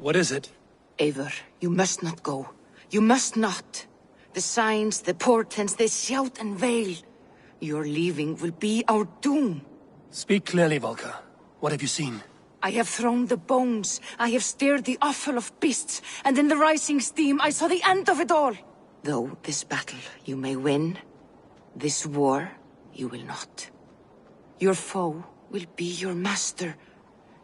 What is it? Eivor, you must not go. You must not. The signs, the portents, they shout and wail. Your leaving will be our doom. Speak clearly, Volker. What have you seen? I have thrown the bones. I have stirred the offal of beasts. And in the rising steam, I saw the end of it all. Though this battle you may win, this war you will not. Your foe will be your master.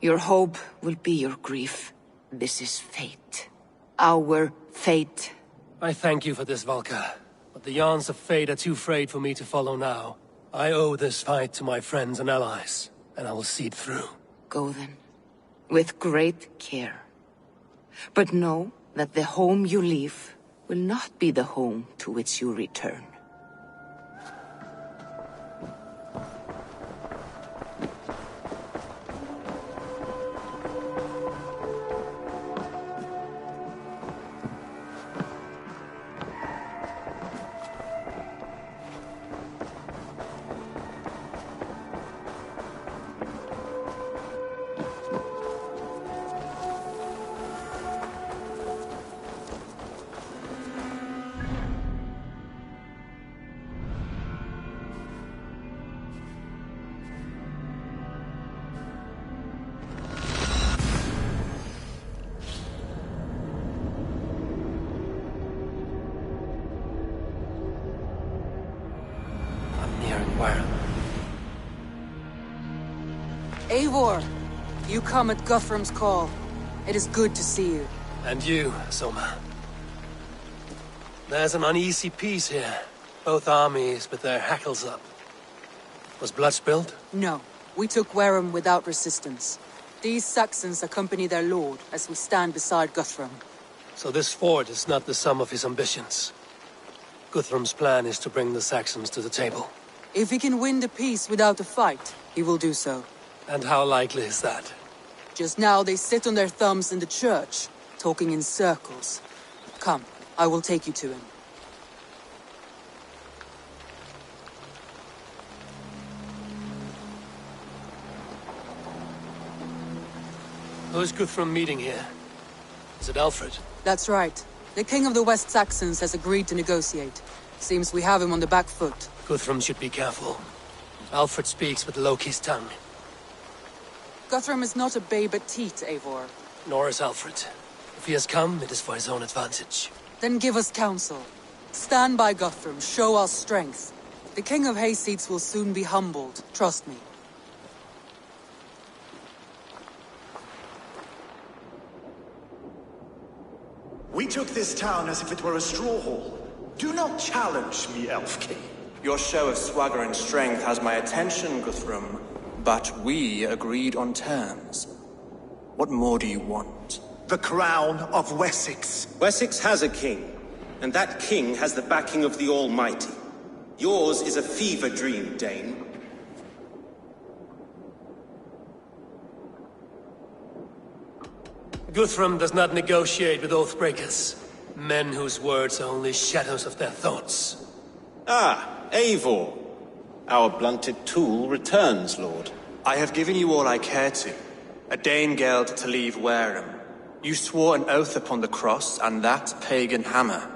Your hope will be your grief. This is fate. Our fate. I thank you for this, Volker. But the yarns of fate are too frayed for me to follow now. I owe this fight to my friends and allies, and I will see it through. Go then, with great care. But know that the home you leave will not be the home to which you return. Eivor, you come at Guthrum's call. It is good to see you. And you, Soma. There's an uneasy peace here. Both armies with their hackles up. Was blood spilled? No. We took Wareham without resistance. These Saxons accompany their lord as we stand beside Guthrum. So this fort is not the sum of his ambitions. Guthrum's plan is to bring the Saxons to the table. If he can win the peace without a fight, he will do so. And how likely is that? Just now they sit on their thumbs in the church, talking in circles. Come, I will take you to him. Who's Guthrum meeting here? Is it Alfred? That's right. The King of the West Saxons has agreed to negotiate. Seems we have him on the back foot. Guthrum should be careful. Alfred speaks with Loki's tongue. Guthrum is not a babe at teat, Eivor. Nor is Alfred. If he has come, it is for his own advantage. Then give us counsel. Stand by Guthrum, show our strength. The King of Hayseeds will soon be humbled, trust me. We took this town as if it were a straw hall. Do not challenge me, Elf King. Your show of swagger and strength has my attention, Guthrum. But we agreed on terms. What more do you want? The crown of Wessex. Wessex has a king, and that king has the backing of the Almighty. Yours is a fever dream, Dane. Guthrum does not negotiate with oathbreakers. Men whose words are only shadows of their thoughts. Ah, Eivor. Our blunted tool returns, Lord. I have given you all I care to. A Danegeld to leave Wareham. You swore an oath upon the cross, and that pagan hammer.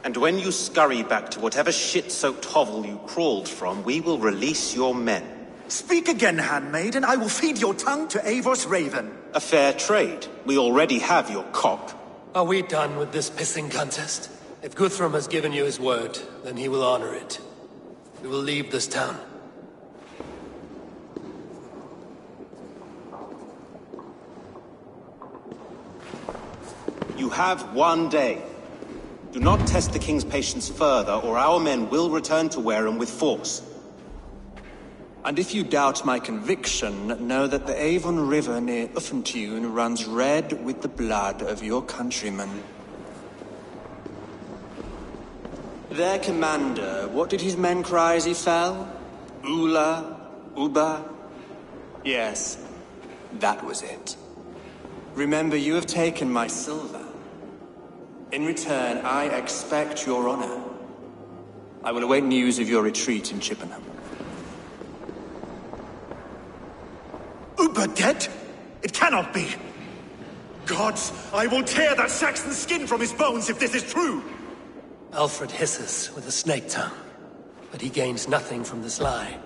And when you scurry back to whatever shit-soaked hovel you crawled from, we will release your men. Speak again, handmaid, and I will feed your tongue to Eivor's raven. A fair trade. We already have your cock. Are we done with this pissing contest? If Guthrum has given you his word, then he will honor it. We will leave this town. You have 1 day. Do not test the king's patience further, or our men will return to Wareham with force. And if you doubt my conviction, know that the Avon River near Uffentune runs red with the blood of your countrymen. Their commander, what did his men cry as he fell? Ula? Uba? Yes, that was it. Remember, you have taken my silver. In return, I expect your honor. I will await news of your retreat in Chippenham. Uber dead? It cannot be. Gods, I will tear that Saxon's skin from his bones if this is true! Alfred hisses with a snake tongue, but he gains nothing from this lie.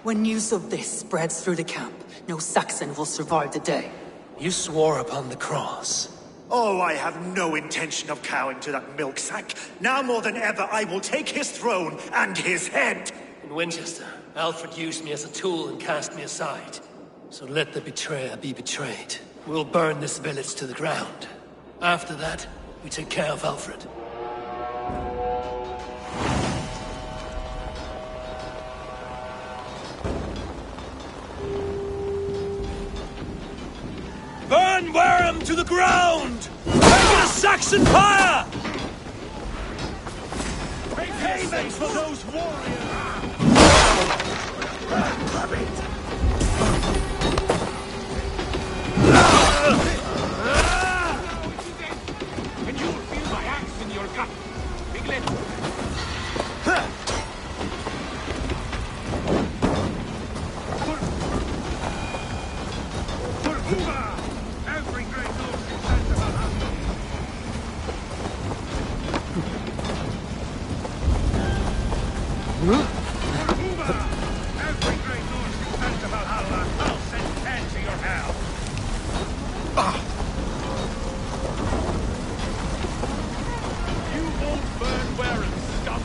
When news of this spreads through the camp, no Saxon will survive the day. You swore upon the cross. Oh, I have no intention of cowing to that milk sack. Now more than ever, I will take his throne and his head! In Winchester, Alfred used me as a tool and cast me aside. So let the betrayer be betrayed. We'll burn this village to the ground. After that, we take care of Alfred. Burn Wareham to the ground! Make it a Saxon pyre! Payment for those warriors! And you'll feel my axe in your gut, Piglet. Every great lord sends a Valhalla. Every great lord sends a Valhalla. I'll send 10 to your hell. You won't burn Wareham, scum.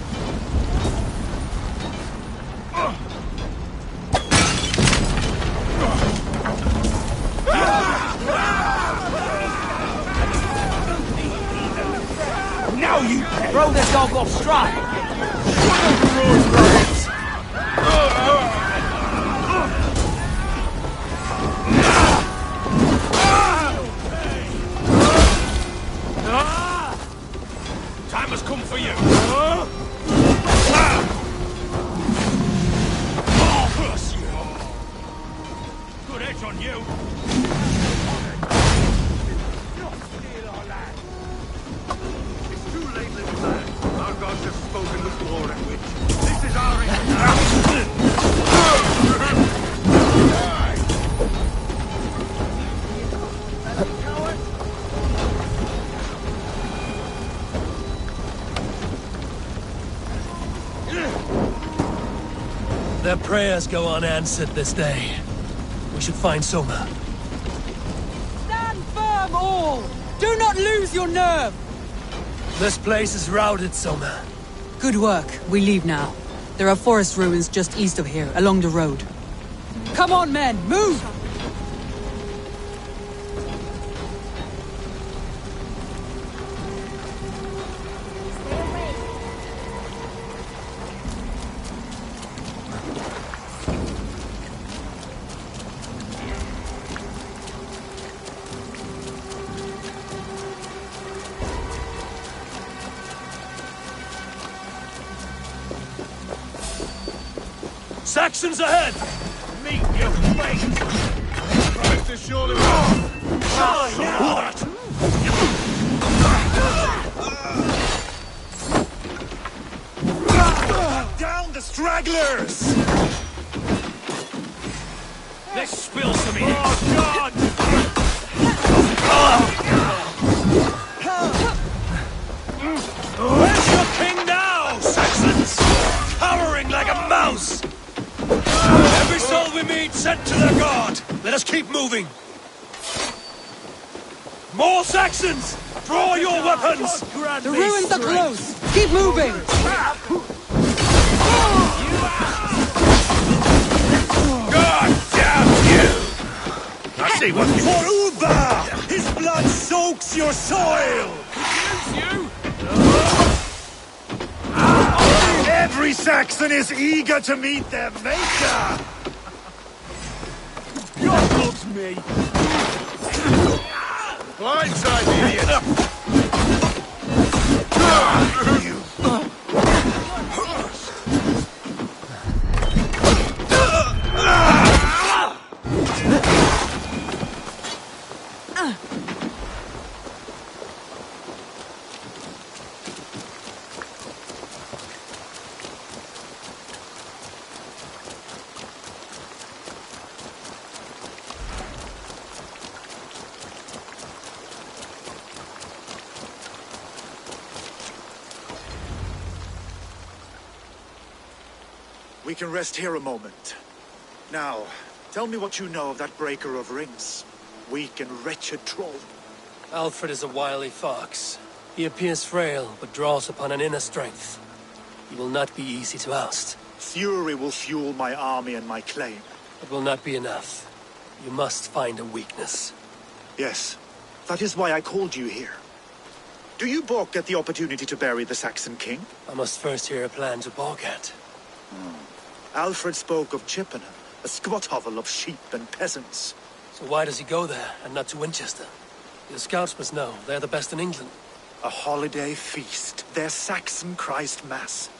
Now you Throw this dog off stride! Time has come for you. Curse you! Good edge on you. It's too late, little man. Our gods have spoken with war and witch. This is our Their prayers go unanswered this day. We should find Soma. Stand firm, all! Do not lose your nerve! This place is routed, Soma. Good work. We leave now. There are forest ruins just east of here, along the road. Come on, men! Move! Saxons ahead! meet your fate. Tries to surely what? Down the stragglers! Let's spill some in. Oh God! Where's your king now, Saxons? Cowering like a mouse! Every soul we meet sent to their god! Let us keep moving! More Saxons! Draw your weapons! The ruins are close! Keep moving! God damn you! I see what you... For Uba! His blood soaks your soil! Every Saxon is eager to meet their maker! Your loves me! Blindside, idiot! We can rest here a moment. Now, tell me what you know of that breaker of rings. Weak and wretched troll. Alfred is a wily fox. He appears frail, but draws upon an inner strength. He will not be easy to oust. Fury will fuel my army and my claim. It will not be enough. You must find a weakness. Yes, that is why I called you here. Do you balk at the opportunity to bury the Saxon king? I must first hear a plan to balk at. Alfred spoke of Chippenham, a squat hovel of sheep and peasants. So why does he go there, and not to Winchester? The scouts must know. They're the best in England. A holiday feast, their Saxon Christ Mass.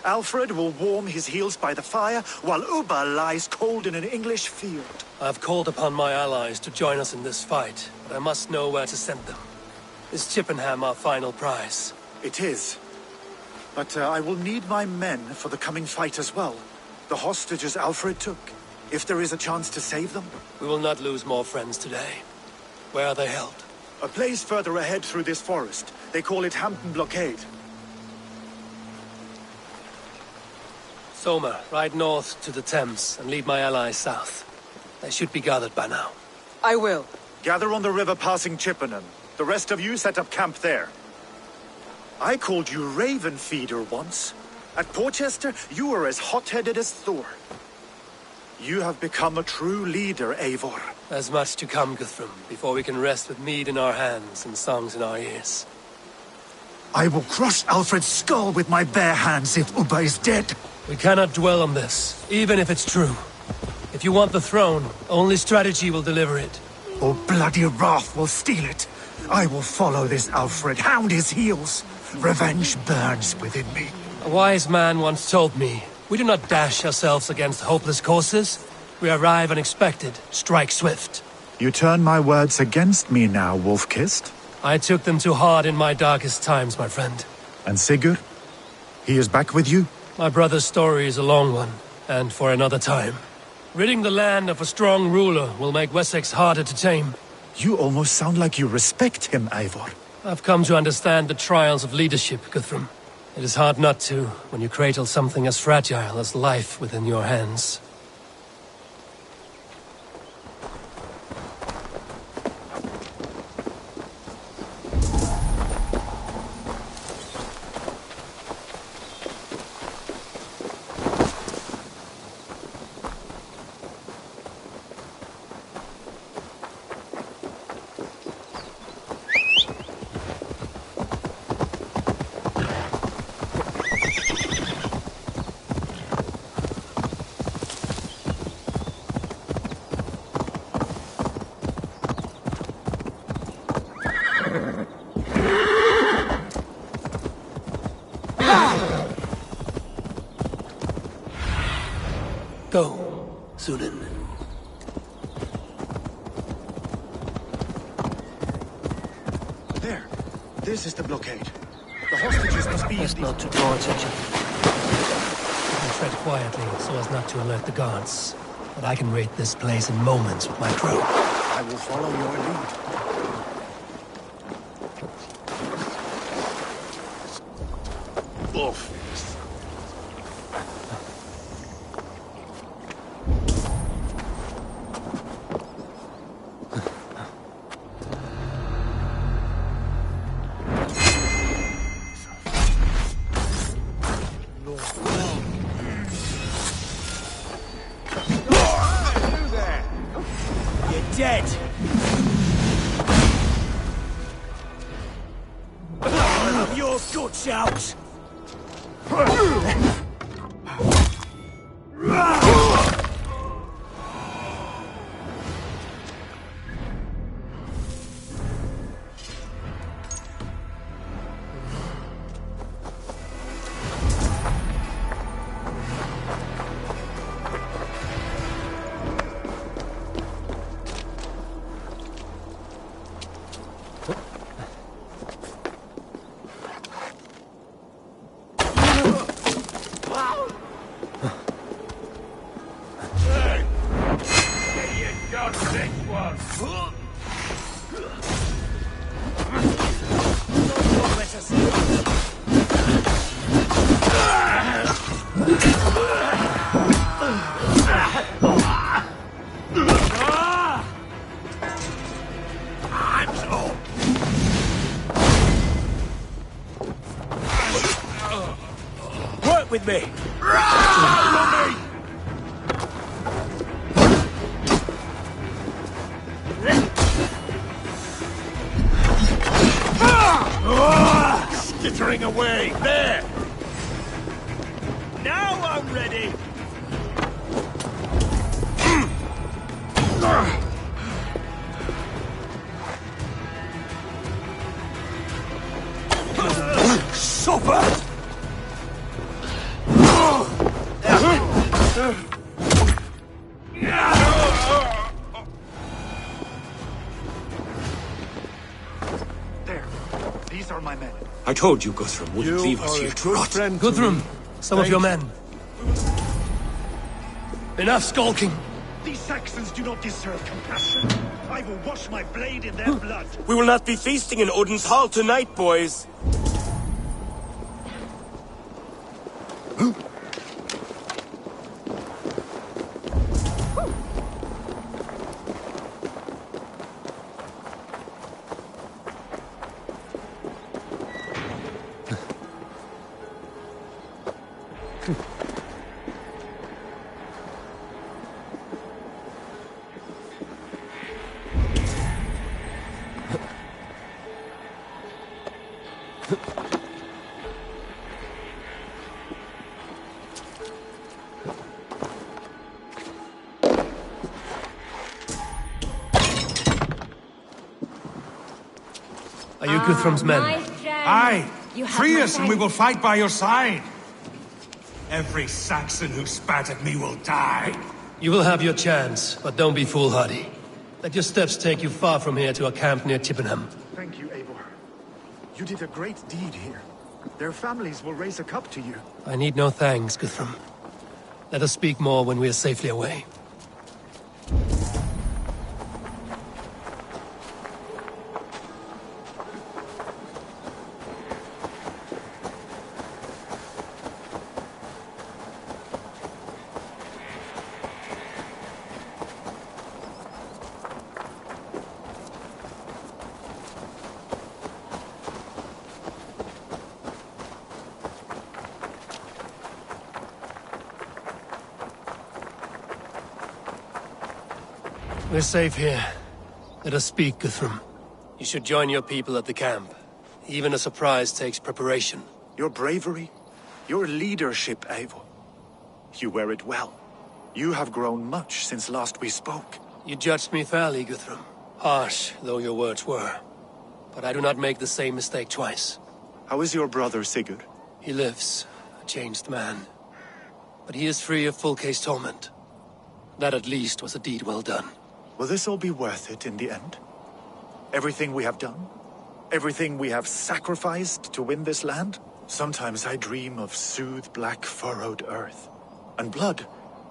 Alfred will warm his heels by the fire, while Uba lies cold in an English field. I have called upon my allies to join us in this fight, but I must know where to send them. Is Chippenham our final prize? It is. But I will need my men for the coming fight as well. The hostages Alfred took. If there is a chance to save them. We will not lose more friends today. Where are they held? A place further ahead through this forest. They call it Hampton Blockade. Soma, ride north to the Thames and lead my allies south. They should be gathered by now. I will. Gather on the river passing Chippenham. The rest of you set up camp there. I called you Raven Feeder once. At Porchester, you were as hot-headed as Thor. You have become a true leader, Eivor. There's much to come, Guthrum, before we can rest with mead in our hands and songs in our ears. I will crush Alfred's skull with my bare hands if Uba is dead. We cannot dwell on this, even if it's true. If you want the throne, only strategy will deliver it. Or bloody wrath will steal it. I will follow this Alfred, hound his heels. Revenge burns within me. A wise man once told me, we do not dash ourselves against hopeless courses. We arrive unexpected, strike swift. You turn my words against me now, Wolf-Kissed. I took them too hard in my darkest times, my friend. And Sigurd? He is back with you? My brother's story is a long one, and for another time. Ridding the land of a strong ruler will make Wessex harder to tame. You almost sound like you respect him, Eivor. I've come to understand the trials of leadership, Guthrum. It is hard not to, when you cradle something as fragile as life within your hands. Go, Sunan. There. This is the blockade. The hostages must be... Best not to draw attention. You can tread quietly so as not to alert the guards. But I can raid this place in moments with my crew. I will follow your lead. Oof. Dead! Have your guts out! with me. Skittering away! There! Now I'm ready. Supper! There. These are my men. I told you Guthrum wouldn't leave us here to rot. Guthrum, some of your men. Enough skulking. These Saxons do not deserve compassion. I will wash my blade in their blood. We will not be feasting in Odin's hall tonight, boys. Are you Guthrum's men? Aye! Free us and we will fight by your side! Every Saxon who spat at me will die! You will have your chance, but don't be foolhardy. Let your steps take you far from here to a camp near Chippenham. Thank you, Eivor. You did a great deed here. Their families will raise a cup to you. I need no thanks, Guthrum. Let us speak more when we are safely away. We're safe here. Let us speak, Guthrum. You should join your people at the camp. Even a surprise takes preparation. Your bravery, your leadership, Eivor. You wear it well. You have grown much since last we spoke. You judged me fairly, Guthrum. Harsh though your words were. But I do not make the same mistake twice. How is your brother, Sigurd? He lives, a changed man. But he is free of full case torment. That at least was a deed well done. Will this all be worth it in the end? Everything we have done? Everything we have sacrificed to win this land? Sometimes I dream of soothed black furrowed earth. And blood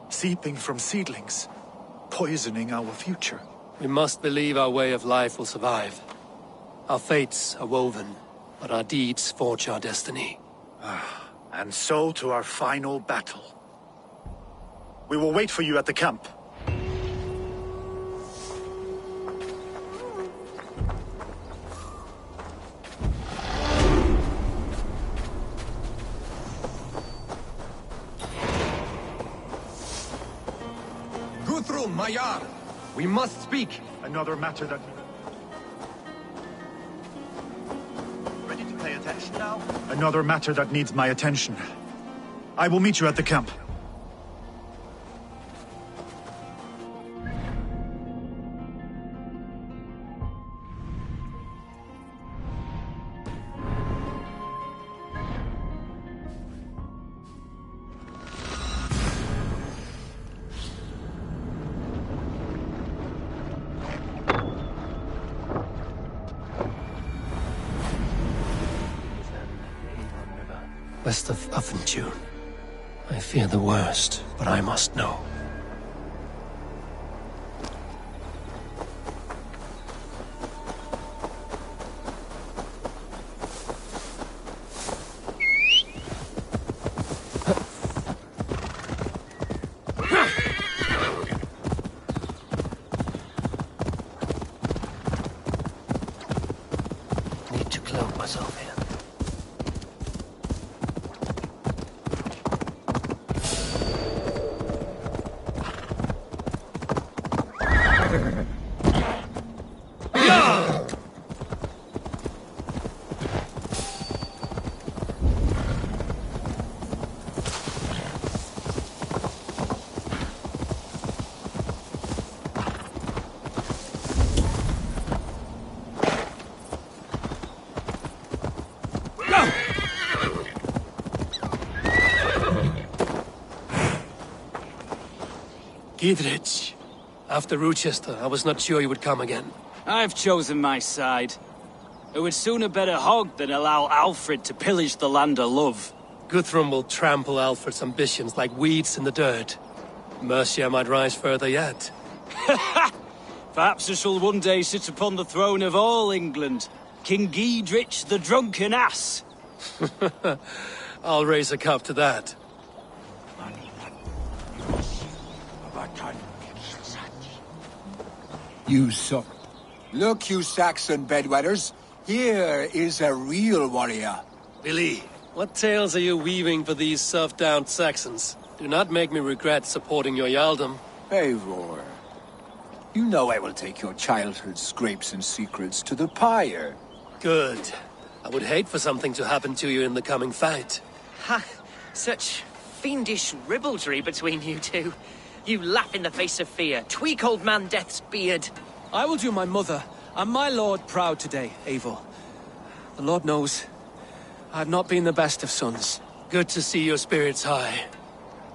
seeping from seedlings, poisoning our future. We must believe our way of life will survive. Our fates are woven, but our deeds forge our destiny. And so to our final battle. We will wait for you at the camp. Guthrum, my Jarl! We must speak! Another matter that... Ready to pay attention now? Another matter that needs my attention. I will meet you at the camp. West of Uffentune. I fear the worst, but I must know. Need to cloak myself here. Gidrich. After Rochester, I was not sure you would come again. I've chosen my side. I would sooner bet a hog than allow Alfred to pillage the land of love. Guthrum will trample Alfred's ambitions like weeds in the dirt. Mercia might rise further yet. Perhaps I shall one day sit upon the throne of all England. King Giedrich the drunken ass. I'll raise a cup to that. Look, you Saxon bedwetters. Here is a real warrior. Billy, what tales are you weaving for these soft-down Saxons? Do not make me regret supporting your Yaldom. Eivor, you know I will take your childhood scrapes and secrets to the pyre. Good. I would hate for something to happen to you in the coming fight. Ha! Such fiendish ribaldry between you two. You laugh in the face of fear, tweak old man Death's beard. I will do my mother and my lord proud today, Eivor. The Lord knows, I have not been the best of sons. Good to see your spirits high.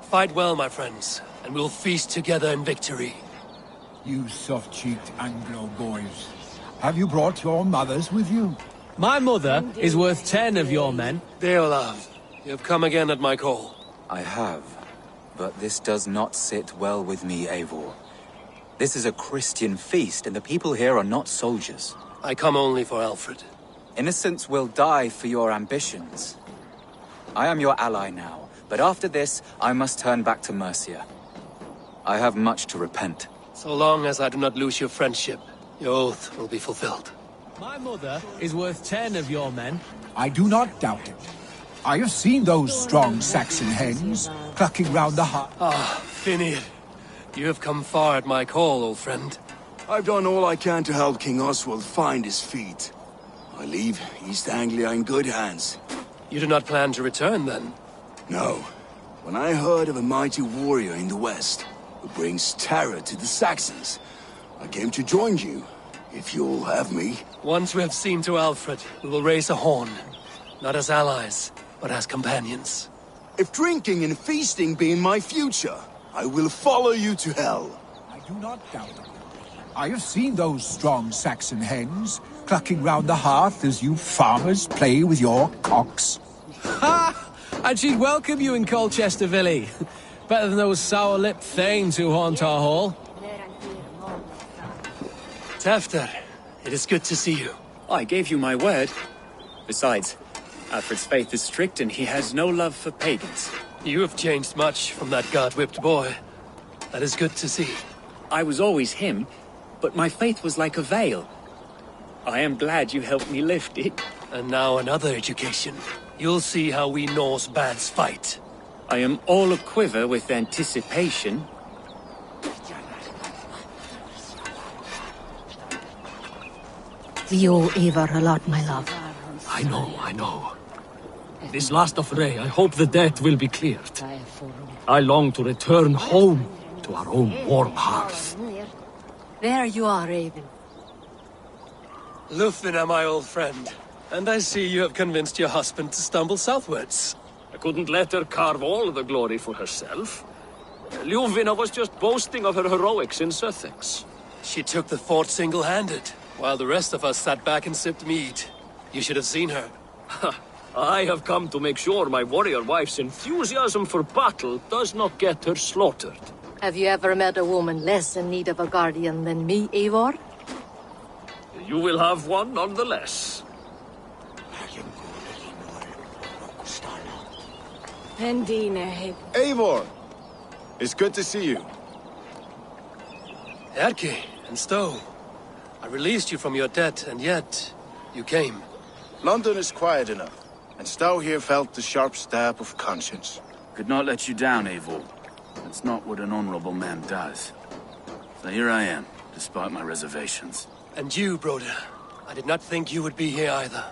Fight well, my friends, and we'll feast together in victory. You soft-cheeked Anglo boys. Have you brought your mothers with you? My mother is worth 10 of your men. Deolav, you have come again at my call. I have, but this does not sit well with me, Eivor. This is a Christian feast, and the people here are not soldiers. I come only for Alfred. Innocents will die for your ambitions. I am your ally now, but after this, I must turn back to Mercia. I have much to repent. So long as I do not lose your friendship, your oath will be fulfilled. My mother is worth 10 of your men. I do not doubt it. I have seen those strong Saxon hens clucking round the hearth. Ah, Finir. You have come far at my call, old friend. I've done all I can to help King Oswald find his feet. I leave East Anglia in good hands. You do not plan to return, then? No. When I heard of a mighty warrior in the west, who brings terror to the Saxons, I came to join you, if you'll have me. Once we have seen to Alfred, we will raise a horn. Not as allies, but as companions. If drinking and feasting be in my future, I will follow you to hell. I do not doubt it. I have seen those strong Saxon hens clucking round the hearth as you farmers play with your cocks. Ha! And she'd welcome you in Colchester, Villy. Better than those sour-lipped thanes who haunt our hall. Tefter, it is good to see you. I gave you my word. Besides, Alfred's faith is strict and he has no love for pagans. You have changed much from that God-whipped boy. That is good to see. I was always him, but my faith was like a veil. I am glad you helped me lift it. And now another education. You'll see how we Norse bands fight. I am all aquiver with anticipation. We owe Eivor a lot, my love. I know. This last affray, I hope the debt will be cleared. I long to return home to our own warm hearth. There you are, Raven. Lufina, my old friend. And I see you have convinced your husband to stumble southwards. I couldn't let her carve all the glory for herself. Ljuvina was just boasting of her heroics in Sussex. She took the fort single-handed, while the rest of us sat back and sipped mead. You should have seen her. I have come to make sure my warrior wife's enthusiasm for battle does not get her slaughtered. Have you ever met a woman less in need of a guardian than me, Eivor? You will have one nonetheless. Eivor! It's good to see you. Erke and Stowe. I released you from your debt, and yet you came. London is quiet enough, and Stowe here felt the sharp stab of conscience. Could not let you down, Eivor. That's not what an honorable man does. So here I am, despite my reservations. And you, Broder. I did not think you would be here either.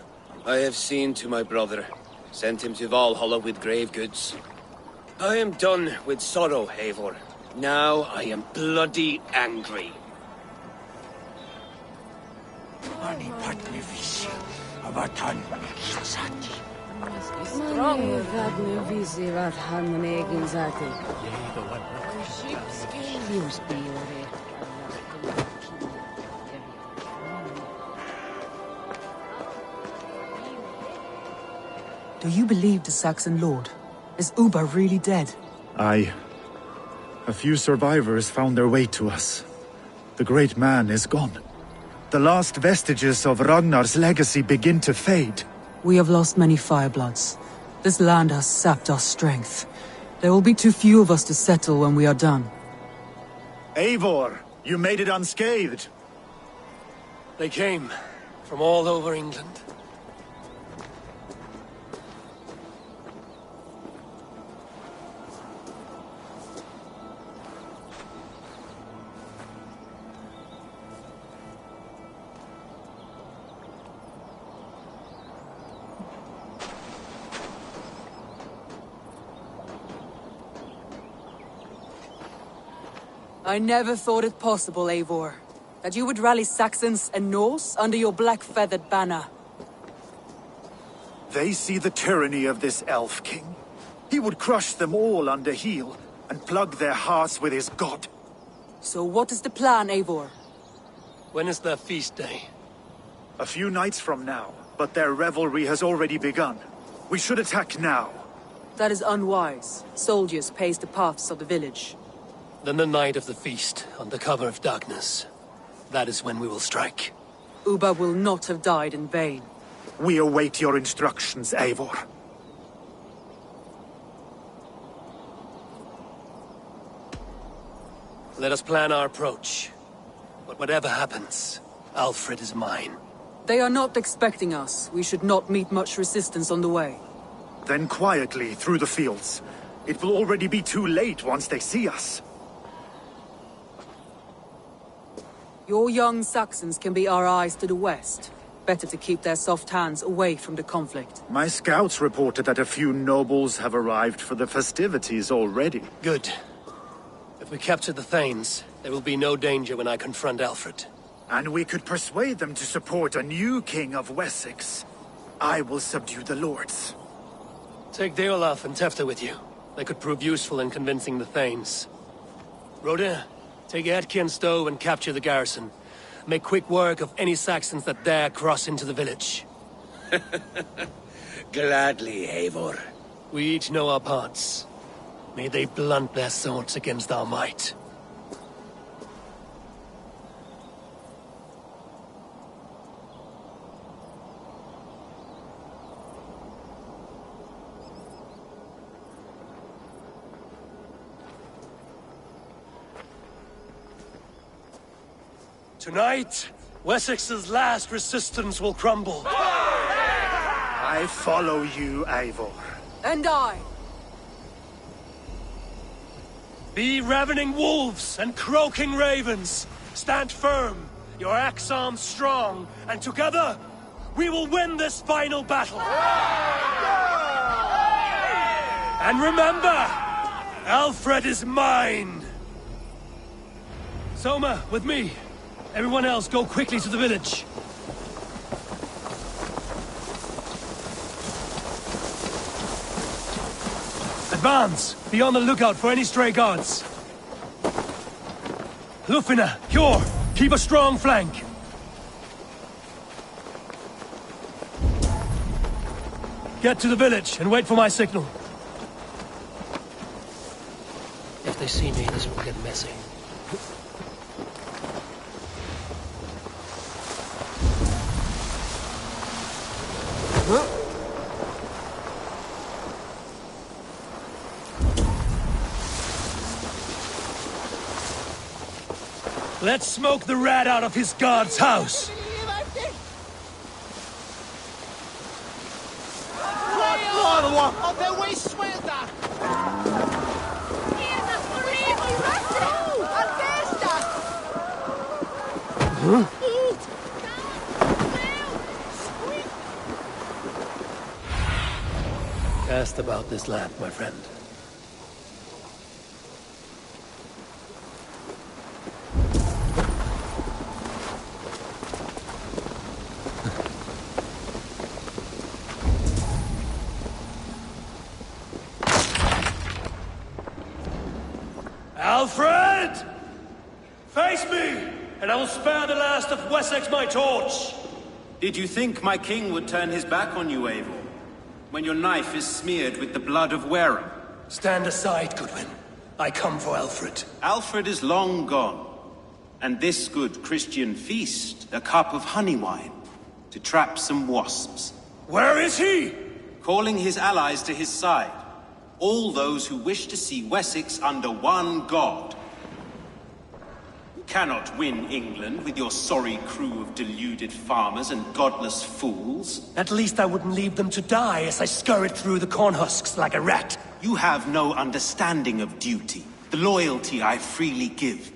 I have seen to my brother. Sent him to Valhalla with grave goods. I am done with sorrow, Eivor. Now I am bloody angry. Do you believe the Saxon lord? Is Uba really dead? Aye. A few survivors found their way to us. The great man is gone. The last vestiges of Ragnar's legacy begin to fade. We have lost many firebloods. This land has sapped our strength. There will be too few of us to settle when we are done. Eivor, you made it unscathed. They came from all over England. I never thought it possible, Eivor, that you would rally Saxons and Norse under your black-feathered banner. They see the tyranny of this elf king. He would crush them all under heel and plug their hearts with his god. So what is the plan, Eivor? When is their feast day? A few nights from now, but their revelry has already begun. We should attack now. That is unwise. Soldiers pace the paths of the village. Then the night of the feast, under cover of darkness. That is when we will strike. Uba will not have died in vain. We await your instructions, Eivor. Let us plan our approach. But whatever happens, Alfred is mine. They are not expecting us. We should not meet much resistance on the way. Then quietly through the fields. It will already be too late once they see us. Your young Saxons can be our eyes to the west. Better to keep their soft hands away from the conflict. My scouts reported that a few nobles have arrived for the festivities already. Good. If we capture the Thanes, there will be no danger when I confront Alfred. And we could persuade them to support a new king of Wessex. I will subdue the lords. Take Deolaf and Tefta with you. They could prove useful in convincing the Thanes. Rodin, take Edki and Stowe and capture the garrison. Make quick work of any Saxons that dare cross into the village. Gladly, Eivor. We each know our parts. May they blunt their swords against our might. Tonight, Wessex's last resistance will crumble. I follow you, Eivor. And I. Be ravening wolves and croaking ravens. Stand firm, your axe arms strong, and together, we will win this final battle. And remember, Alfred is mine. Soma, with me. Everyone else, go quickly to the village. Advance! Be on the lookout for any stray guards. Lufina, Hjor, keep a strong flank. Get to the village and wait for my signal. If they see me, this will get messy. Let's smoke the rat out of his god's house! Huh? Cast about this land, my friend. Face me, and I will spare the last of Wessex my torch! Did you think my king would turn his back on you, Eivor? When your knife is smeared with the blood of Wareham? Stand aside, Goodwin. I come for Alfred. Alfred is long gone. And this good Christian feast, a cup of honey wine, to trap some wasps. Where is he? Calling his allies to his side. All those who wish to see Wessex under one god. You cannot win England with your sorry crew of deluded farmers and godless fools. At least I wouldn't leave them to die as I scurried through the corn husks like a rat. You have no understanding of duty, the loyalty I freely give.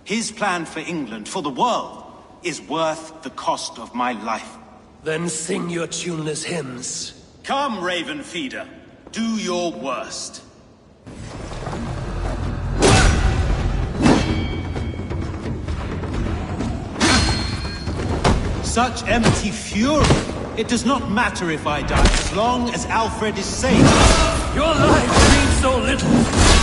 His plan for England, for the world, is worth the cost of my life. Then sing your tuneless hymns. Come, Raven Feeder. Do your worst. Such empty fury! It does not matter if I die, as long as Alfred is safe. Your life means so little!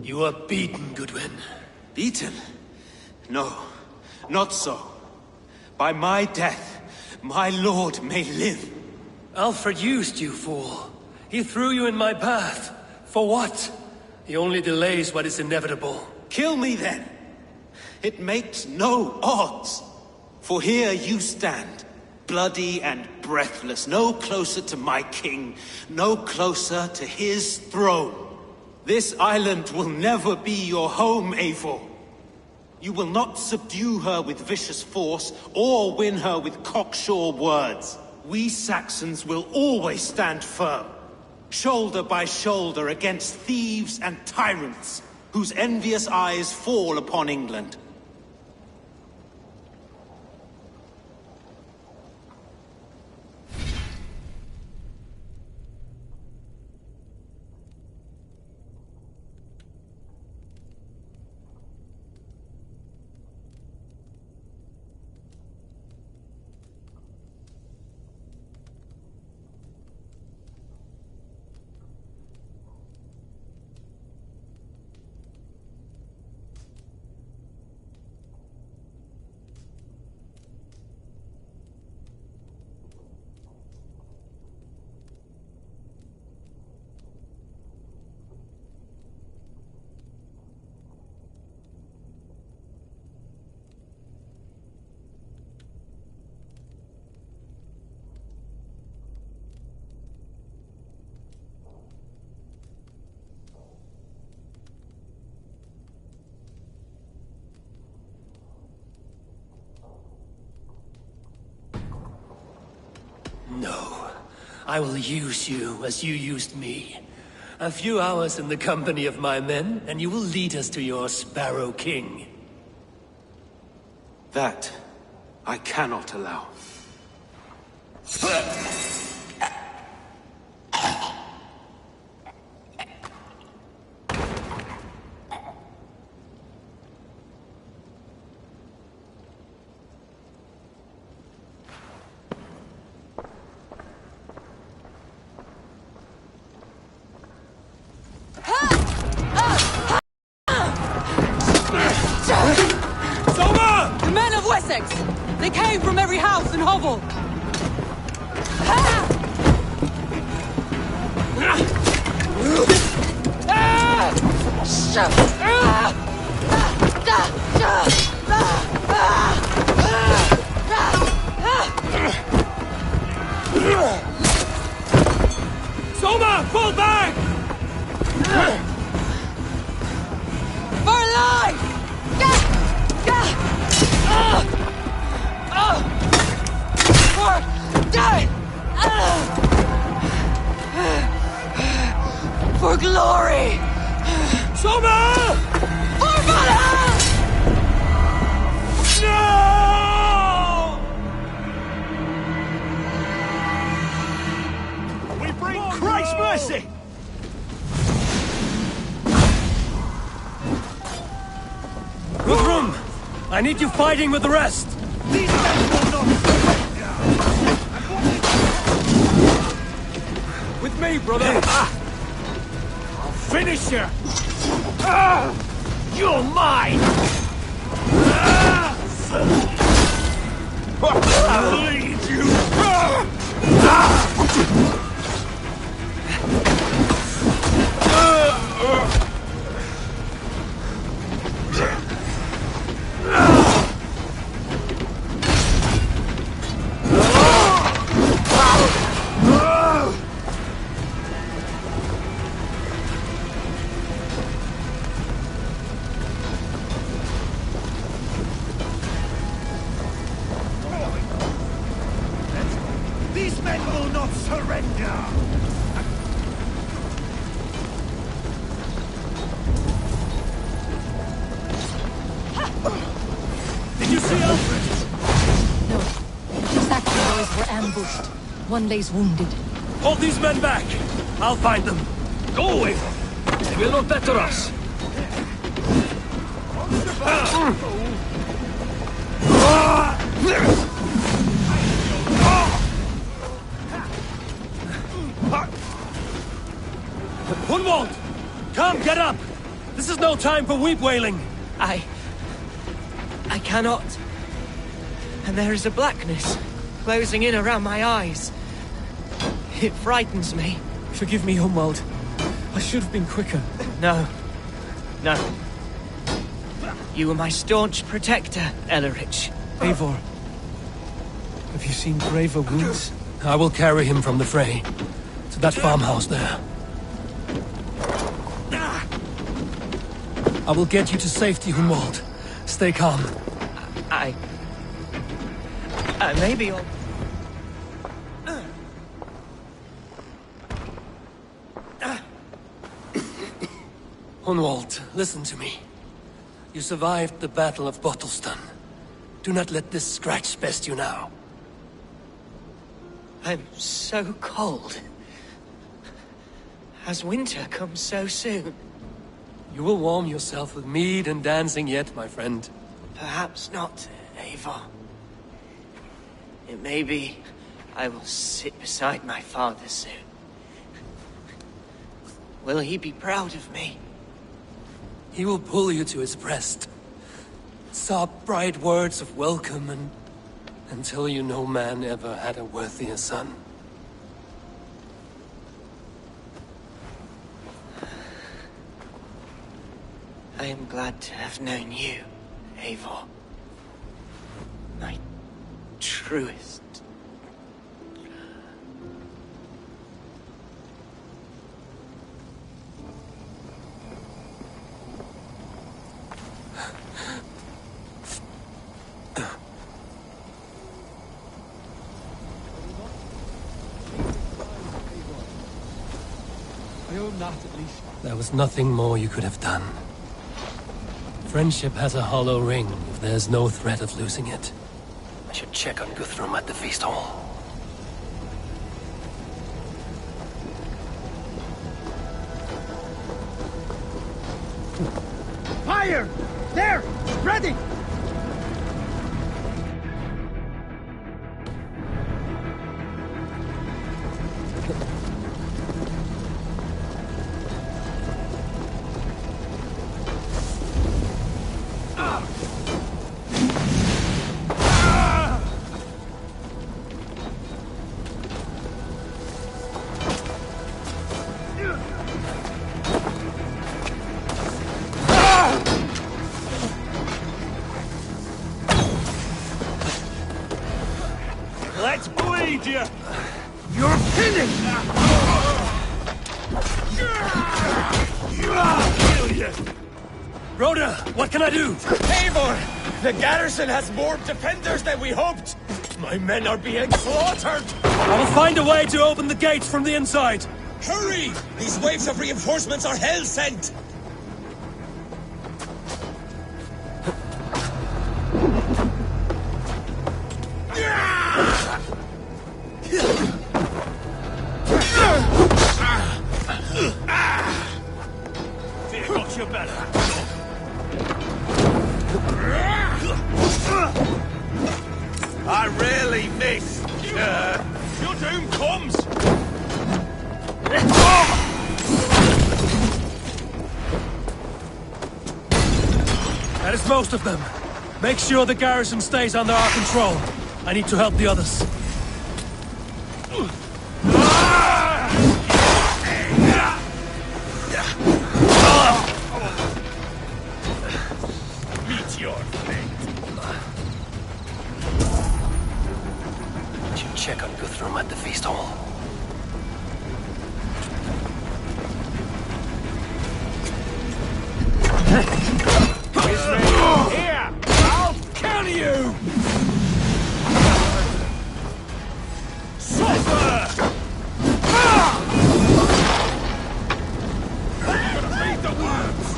You are beaten, Goodwin. Beaten? No, not so. By my death, my lord may live. Alfred used you, fool. He threw you in my path. For what? He only delays what is inevitable. Kill me then. It makes no odds. For here you stand, bloody and breathless, no closer to my king, no closer to his throne. This island will never be your home, Eivor. You will not subdue her with vicious force, or win her with cocksure words. We Saxons will always stand firm, shoulder by shoulder against thieves and tyrants, whose envious eyes fall upon England. No. I will use you as you used me. A few hours in the company of my men, and you will lead us to your Sparrow King. That I cannot allow. The men of Wessex! They came from every house and hovel! Soma, fall back! For life! Soma! For Valhalla! No! We bring Christ's mercy! Guthrum! I need you fighting with the rest! These men will not surrender! With me, brother! I'll finish you! You're mine! I'll lead you! These men will not surrender! Did you see Alfred? No. The Saxon boys were ambushed. One lays wounded. Hold these men back! I'll find them. Go away! They will not better us. Hunwald! Come, get up! This is no time for weep wailing! I cannot. And there is a blackness closing in around my eyes. It frightens me. Forgive me, Hunwald. I should have been quicker. No. No. You were my staunch protector, Ellerich. Eivor, have you seen graver wounds? I will carry him from the fray to that farmhouse there. I will get you to safety, Hunwald. Stay calm. I may be all... Hunwald, listen to me. You survived the Battle of Bottleston. Do not let this scratch best you now. I'm so cold. Has winter come so soon? You will warm yourself with mead and dancing yet, my friend. Perhaps not, Eivor. It may be I will sit beside my father soon. Will he be proud of me? He will pull you to his breast. Sob bright words of welcome and tell you no man ever had a worthier son. I am glad to have known you, Eivor. My truest. I own that at least. There was nothing more you could have done. Friendship has a hollow ring if there's no threat of losing it. I should check on Guthrum at the feast hall. Fire! There! Ready! Let's bleed you! You're finished! Kill you! Rhoda, what can I do? Eivor! The garrison has more defenders than we hoped! My men are being slaughtered! I will find a way to open the gates from the inside! Hurry! These waves of reinforcements are hell sent! you better. I rarely miss. Your doom comes. That is most of them. Make sure the garrison stays under our control. I need to help the others. Meet your fate. Did you check on Guthrum at the feast hall? Here! I'll kill you! Suffer! Gonna feed the worms!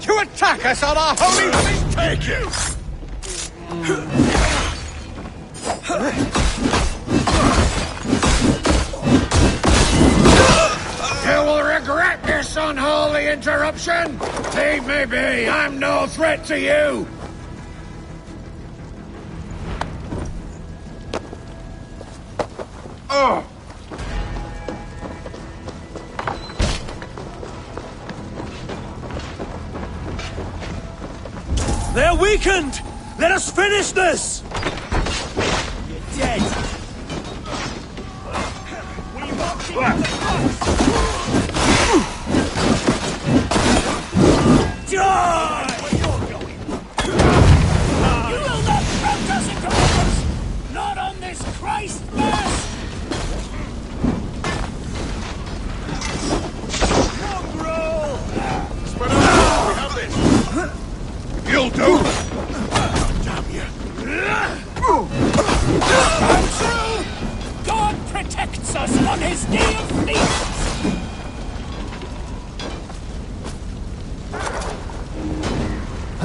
To attack us on our holy feast! Take you! You will regret this unholy interruption! Leave me be! I'm no threat to you! Oh! They're weakened! Let us finish this! You're dead! We want you Die! You will not count us into robbers! Not on this Christ mass! Mongrel! Spread out! We have this! You'll do! Damn you! God protects us on his day of feasts!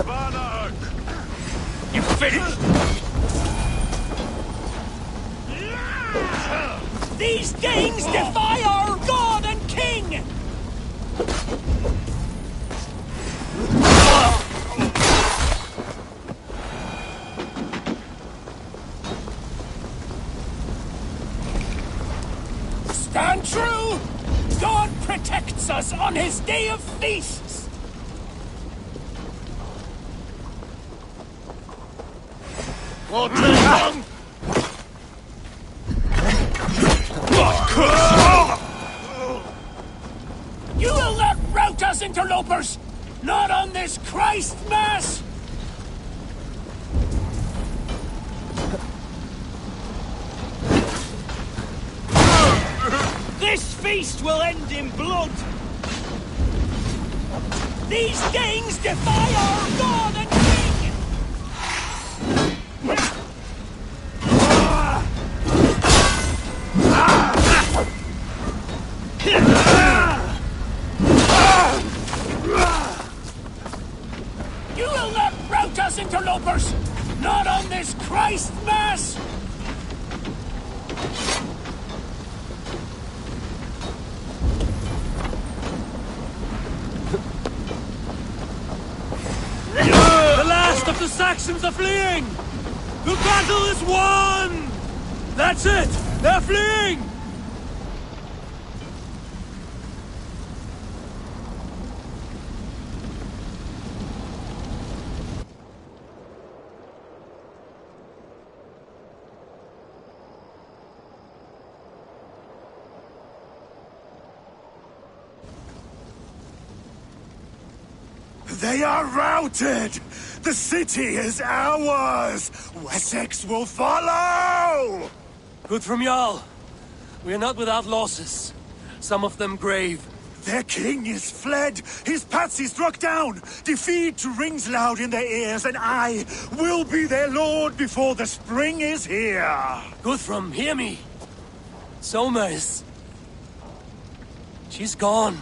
Bannock! You finished? These Danes defy our God and King! Stand true! God protects us on his day of feasts! Won't take long! You will not rout us, interlopers! Not on this Christ mass! This feast will end in blood! These Danes defy our God and King! You will not rout us, interlopers! Not on this Christ mass! The last of the Saxons are fleeing! The battle is won! That's it! They're fleeing! They are routed! The city is ours! Wessex will follow! Good from Jarl. We are not without losses. Some of them grave. Their king is fled! His patsy struck down! Defeat rings loud in their ears, and I will be their lord before the spring is here! Guthrum, hear me! Soma is... she's gone.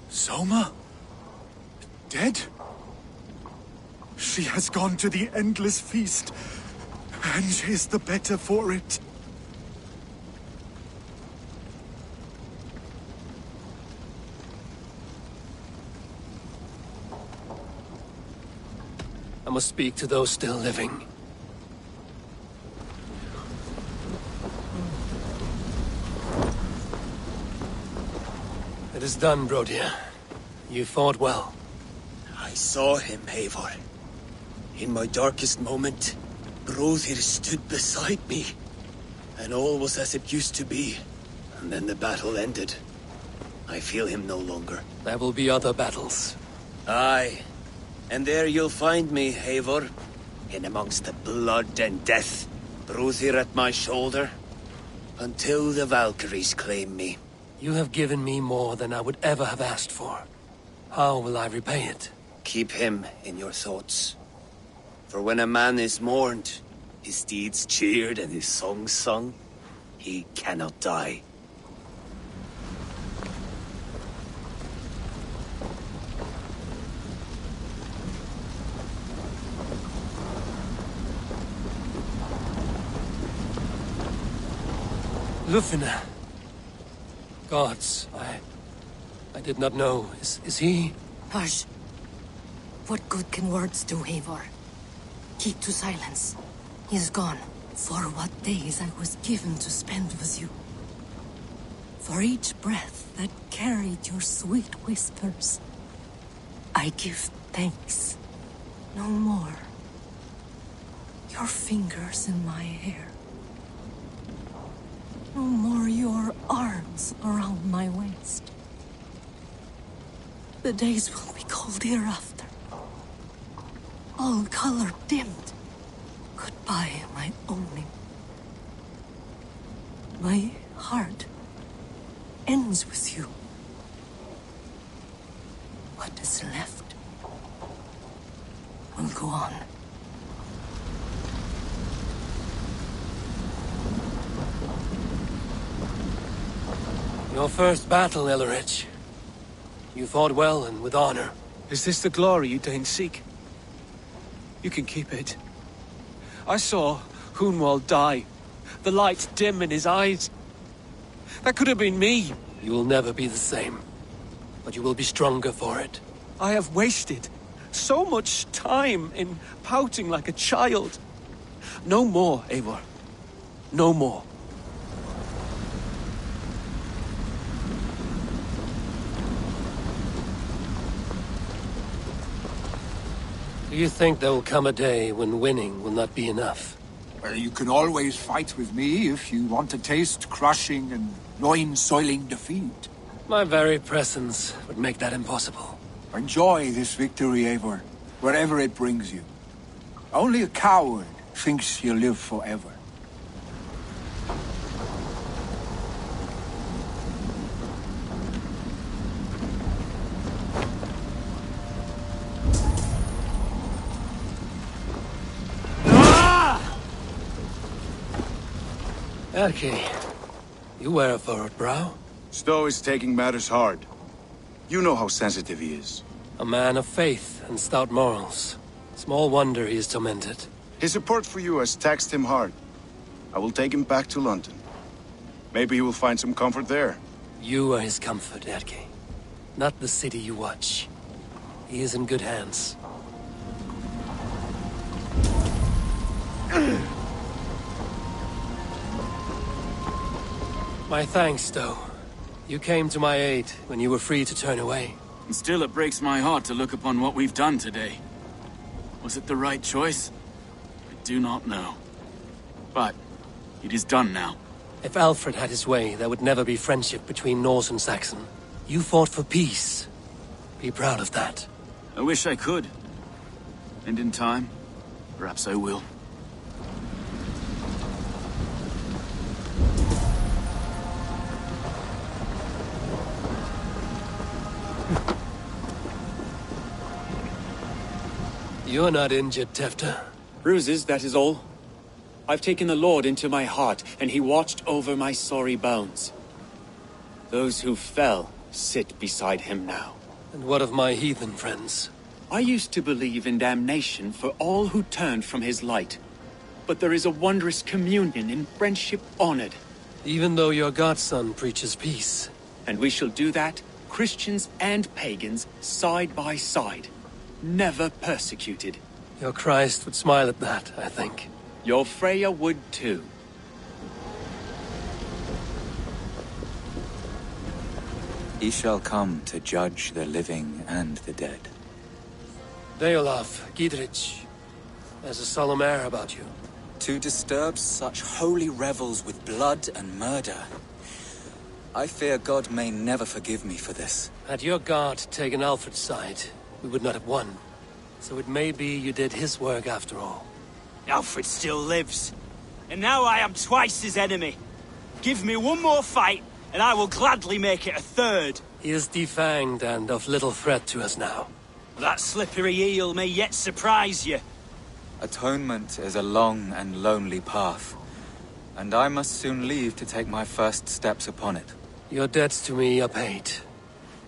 Soma? Dead? She has gone to the endless feast, and is the better for it. I must speak to those still living. It is done, Brodir. You fought well. I saw him, Eivor. In my darkest moment, Brodir stood beside me. And all was as it used to be. And then the battle ended. I feel him no longer. There will be other battles. Aye. And there you'll find me, Eivor. In amongst the blood and death. Brodir at my shoulder. Until the Valkyries claim me. You have given me more than I would ever have asked for. How will I repay it? Keep him in your thoughts. For when a man is mourned, his deeds cheered and his songs sung, he cannot die. Lufina. Gods, I did not know. Is he? Hush. What good can words do, Eivor? Keep to silence. He is gone. For what days I was given to spend with you. For each breath that carried your sweet whispers. I give thanks. No more. Your fingers in my hair. No more your arms around my waist. The days will be cold hereafter. All color dimmed. Goodbye, my only. My heart ends with you. What is left will go on. Your first battle, Ellerich. You fought well and with honor. Is this the glory you deign seek? You can keep it. I saw Hunwald die. The light dim in his eyes. That could have been me. You will never be the same. But you will be stronger for it. I have wasted so much time in pouting like a child. No more, Eivor. No more. Do you think there will come a day when winning will not be enough? Well, you can always fight with me if you want to taste crushing and loin-soiling defeat. My very presence would make that impossible. Enjoy this victory, Eivor, wherever it brings you. Only a coward thinks he'll live forever. Erki, you wear a furrowed brow. Stowe is taking matters hard. You know how sensitive he is. A man of faith and stout morals. Small wonder he is tormented. His support for you has taxed him hard. I will take him back to London. Maybe he will find some comfort there. You are his comfort, Erki. Not the city you watch. He is in good hands. My thanks, Stowe. You came to my aid when you were free to turn away. And still it breaks my heart to look upon what we've done today. Was it the right choice? I do not know. But it is done now. If Alfred had his way, there would never be friendship between Norse and Saxon. You fought for peace. Be proud of that. I wish I could. And in time, perhaps I will. You're not injured, Tefta. Bruises, that is all. I've taken the Lord into my heart, and he watched over my sorry bones. Those who fell sit beside him now. And what of my heathen friends? I used to believe in damnation for all who turned from his light. But there is a wondrous communion in friendship honored. Even though your godson preaches peace. And we shall do that, Christians and pagans, side by side. Never persecuted. Your Christ would smile at that, I think. Your Freya would too. He shall come to judge the living and the dead. Deolaf, Gidrich, there's a solemn air about you. To disturb such holy revels with blood and murder. I fear God may never forgive me for this. Had your God taken Alfred's side, we would not have won. So it may be you did his work after all. Alfred still lives. And now I am twice his enemy. Give me one more fight, and I will gladly make it a third. He is defanged and of little threat to us now. That slippery eel may yet surprise you. Atonement is a long and lonely path, and I must soon leave to take my first steps upon it. Your debts to me are paid.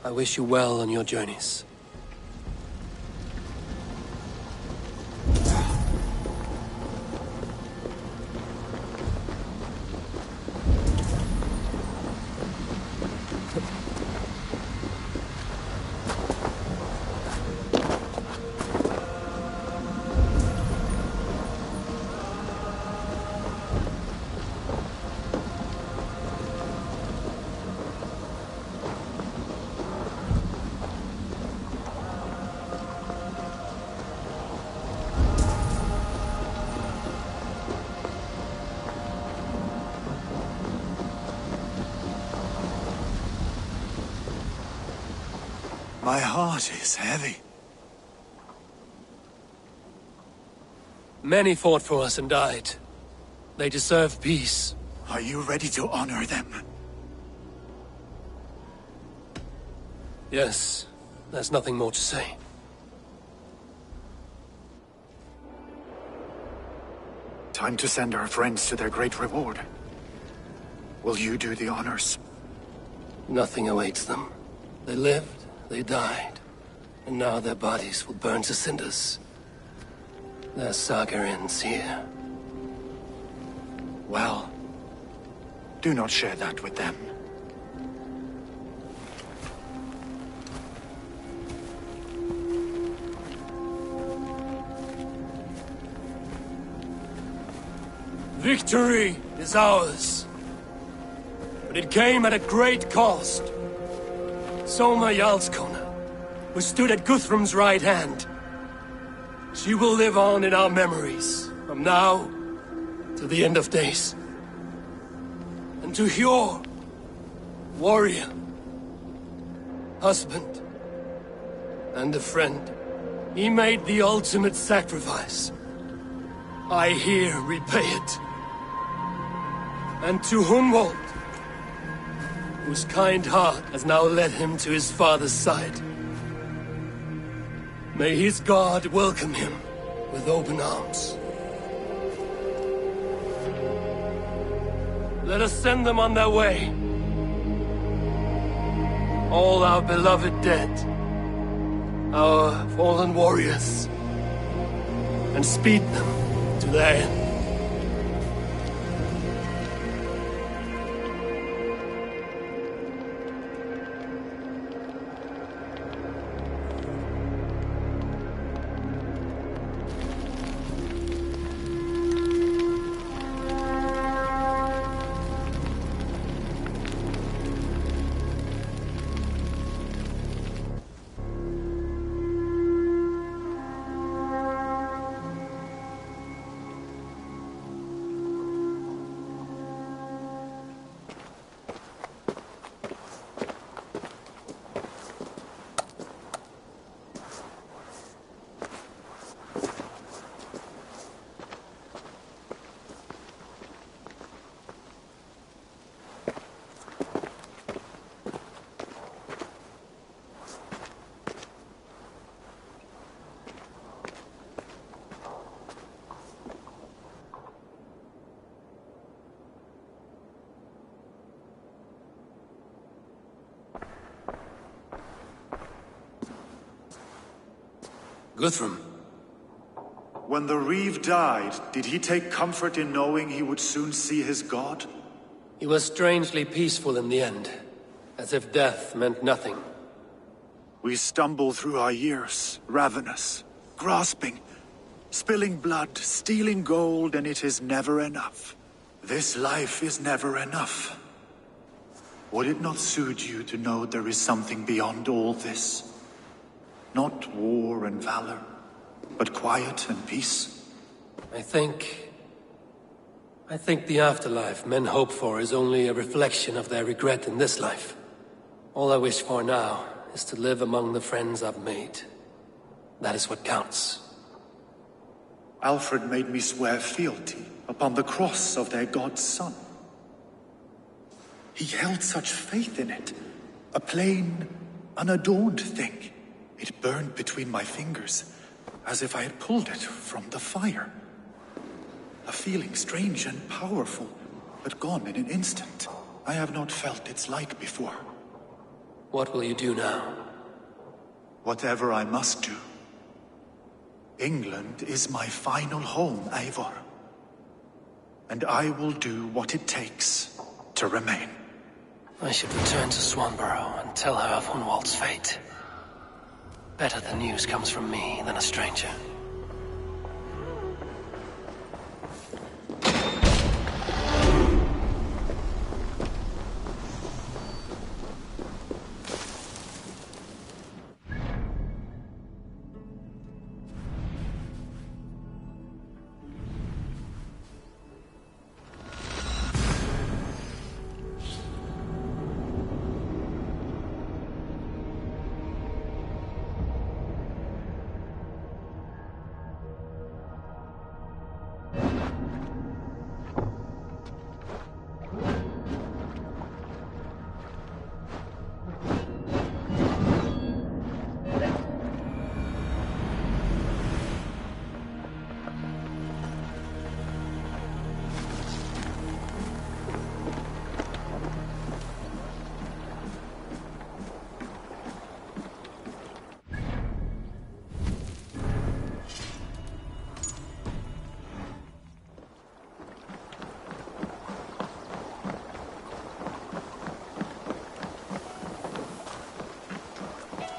I wish you well on your journeys. My heart is heavy. Many fought for us and died. They deserve peace. Are you ready to honor them? Yes, there's nothing more to say. Time to send our friends to their great reward. Will you do the honors? Nothing awaits them. They lived, they died, and now their bodies will burn to cinders. Their saga ends here. Well, do not share that with them. Victory is ours. But it came at a great cost. Soma Jarlskona, who stood at Guthrum's right hand. She will live on in our memories, from now to the end of days. And to Hjor, warrior, husband, and a friend, he made the ultimate sacrifice. I here repay it. And to Hunwald, whose kind heart has now led him to his father's side. May his God welcome him with open arms. Let us send them on their way. All our beloved dead, our fallen warriors, and speed them to their end. Guthrum. When the Reeve died, did he take comfort in knowing he would soon see his god? He was strangely peaceful in the end, as if death meant nothing. We stumble through our years, ravenous, grasping, spilling blood, stealing gold, and it is never enough. This life is never enough. Would it not suit you to know there is something beyond all this? Not war and valor, but quiet and peace? I think the afterlife men hope for is only a reflection of their regret in this life. All I wish for now is to live among the friends I've made. That is what counts. Alfred made me swear fealty upon the cross of their god's son. He held such faith in it, a plain, unadorned thing. It burned between my fingers, as if I had pulled it from the fire. A feeling strange and powerful, but gone in an instant. I have not felt its like before. What will you do now? Whatever I must do. England is my final home, Eivor. And I will do what it takes to remain. I should return to Swanborough and tell her of Hunwald's fate. Better the news comes from me than a stranger.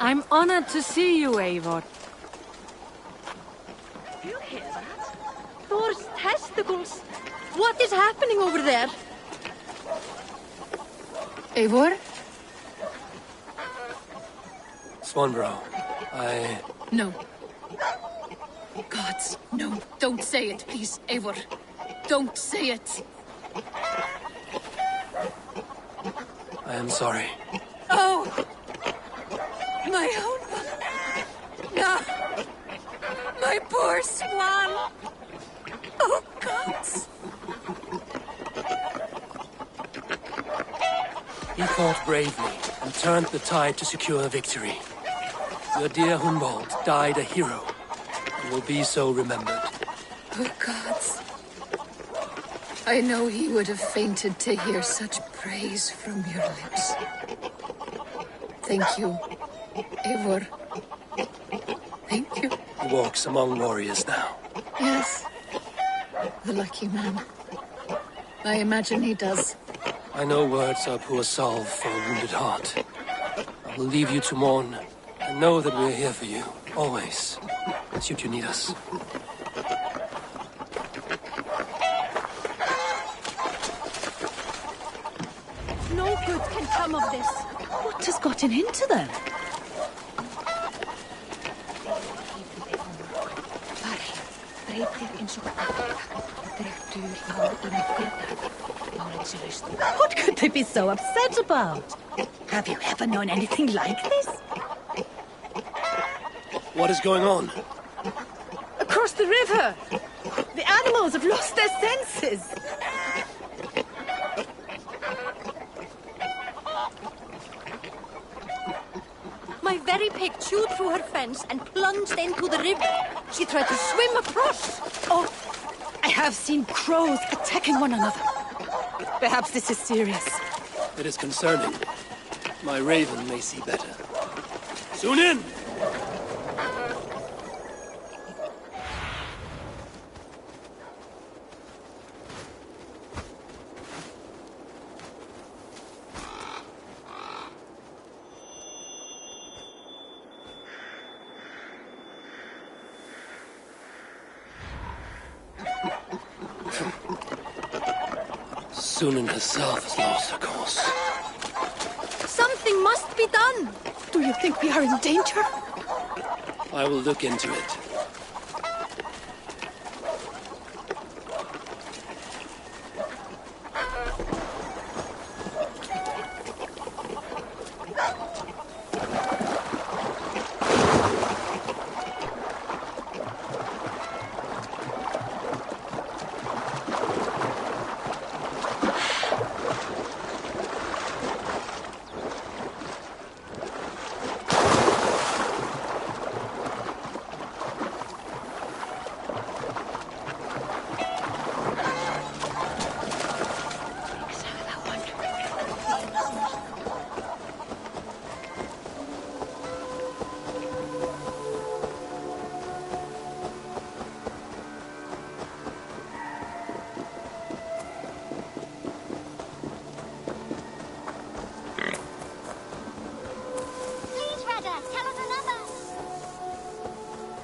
I'm honored to see you, Eivor. Do you hear that? Thor's testicles! What is happening over there? Eivor? Swanborough, No. Gods, no. Don't say it, please, Eivor. Don't say it. I am sorry. Oh! My own one. No! My poor swan! Oh, gods! He fought bravely and turned the tide to secure a victory. Your dear Hunwald died a hero and will be so remembered. Oh, gods. I know he would have fainted to hear such praise from your lips. Thank you, Eivor. Thank you. He walks among warriors now. Yes. The lucky man. I imagine he does. I know words are poor salve for a wounded heart. I will leave you to mourn, and know that we're here for you, always, should you need us. No good can come of this. What has gotten into them? What could they be so upset about? Have you ever known anything like this? What is going on? Across the river! The animals have lost their senses! My very pig chewed through her fence and plunged into the river. She tried to swim across. Oh, I have seen crows attacking one another. Perhaps this is serious. It is concerning. My raven may see better. Soon in! Sunan herself has lost her course. Something must be done. Do you think we are in danger? I will look into it.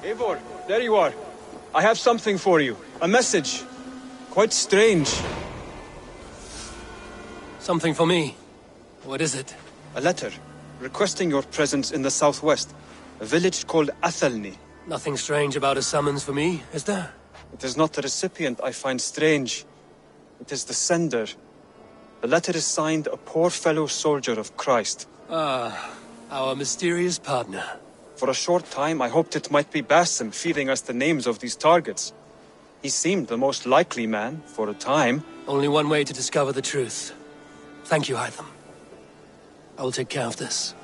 Eivor, there you are. I have something for you. A message. Quite strange. Something for me. What is it? A letter requesting your presence in the southwest. A village called Athelney. Nothing strange about a summons for me, is there? It is not the recipient I find strange. It is the sender. The letter is signed a poor fellow soldier of Christ. Ah, our mysterious partner. For a short time, I hoped it might be Basim feeding us the names of these targets. He seemed the most likely man, for a time. Only one way to discover the truth. Thank you, Hytham. I will take care of this.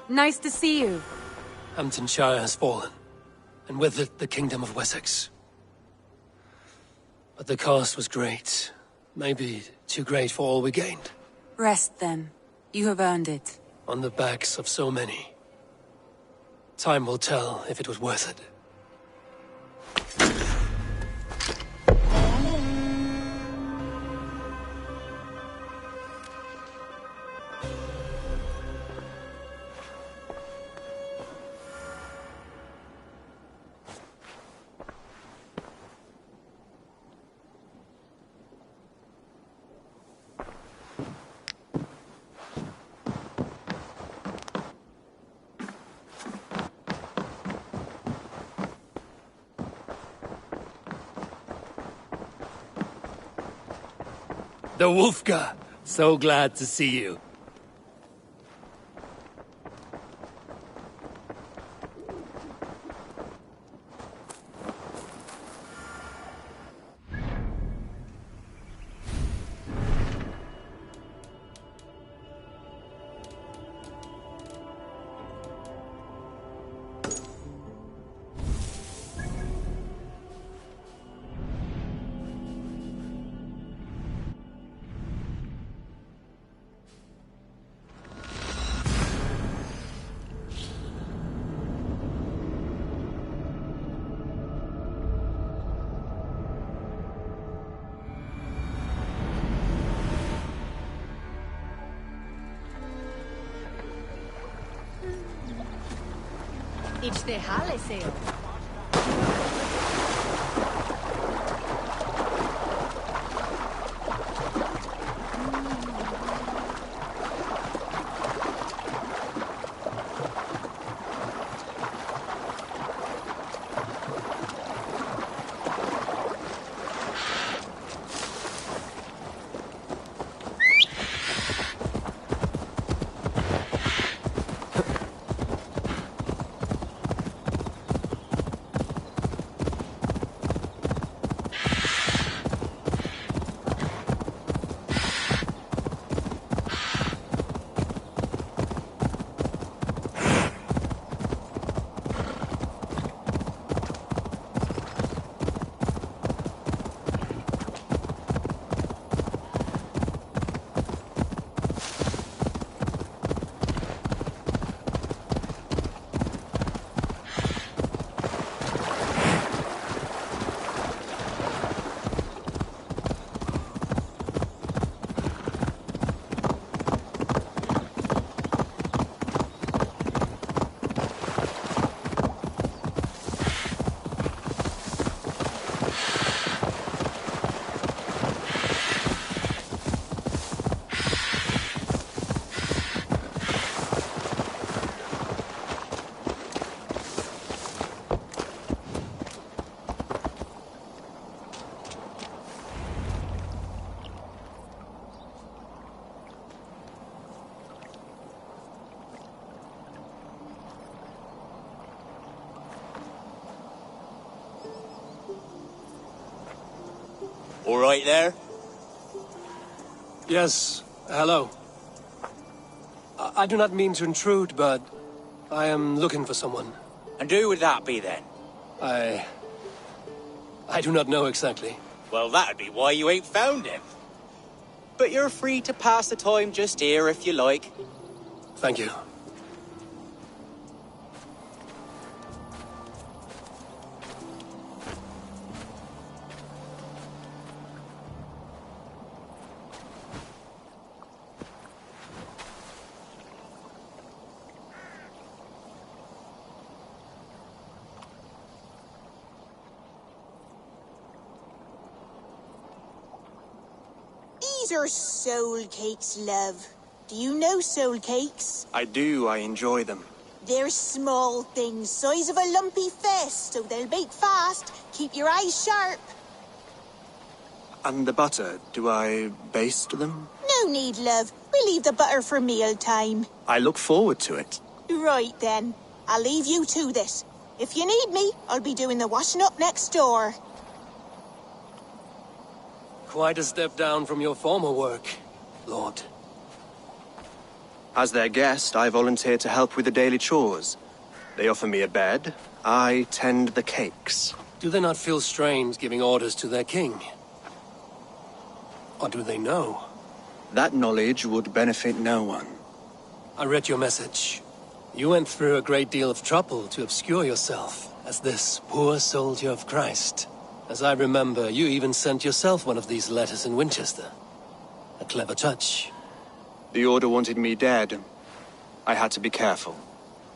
Nice to see you. Hamptonshire has fallen, and with it the Kingdom of Wessex. But the cost was great. Maybe too great for all we gained. Rest then. You have earned it. On the backs of so many. Time will tell if it was worth it. The Wolfka! So glad to see you. It's the Halle sale. All right there? Yes, hello. I do not mean to intrude, but I am looking for someone. And who would that be then? I do not know exactly. Well, that'd be why you ain't found him. But you're free to pass the time just here if you like. Thank you. These are soul cakes, love. Do you know soul cakes? I do. I enjoy them. They're small things, size of a lumpy fist, so they'll bake fast. Keep your eyes sharp. And the butter, do I baste them? No need, love. We'll leave the butter for mealtime. I look forward to it. Right then. I'll leave you to this. If you need me, I'll be doing the washing up next door. Quite a step down from your former work, Lord. As their guest, I volunteer to help with the daily chores. They offer me a bed. I tend the cakes. Do they not feel strange giving orders to their king? Or do they know? That knowledge would benefit no one. I read your message. You went through a great deal of trouble to obscure yourself as this poor soldier of Christ. As I remember, you even sent yourself one of these letters in Winchester. A clever touch. The Order wanted me dead. I had to be careful.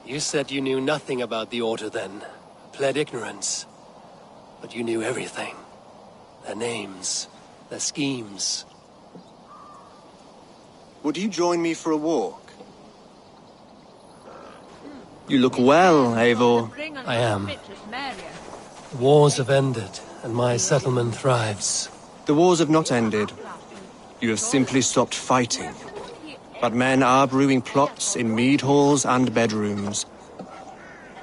You said you knew nothing about the Order then. Pled ignorance. But you knew everything. Their names, their schemes. Would you join me for a walk? You look well, Eivor. I am. Wars have ended, and my settlement thrives. The wars have not ended. You have simply stopped fighting. But men are brewing plots in mead halls and bedrooms.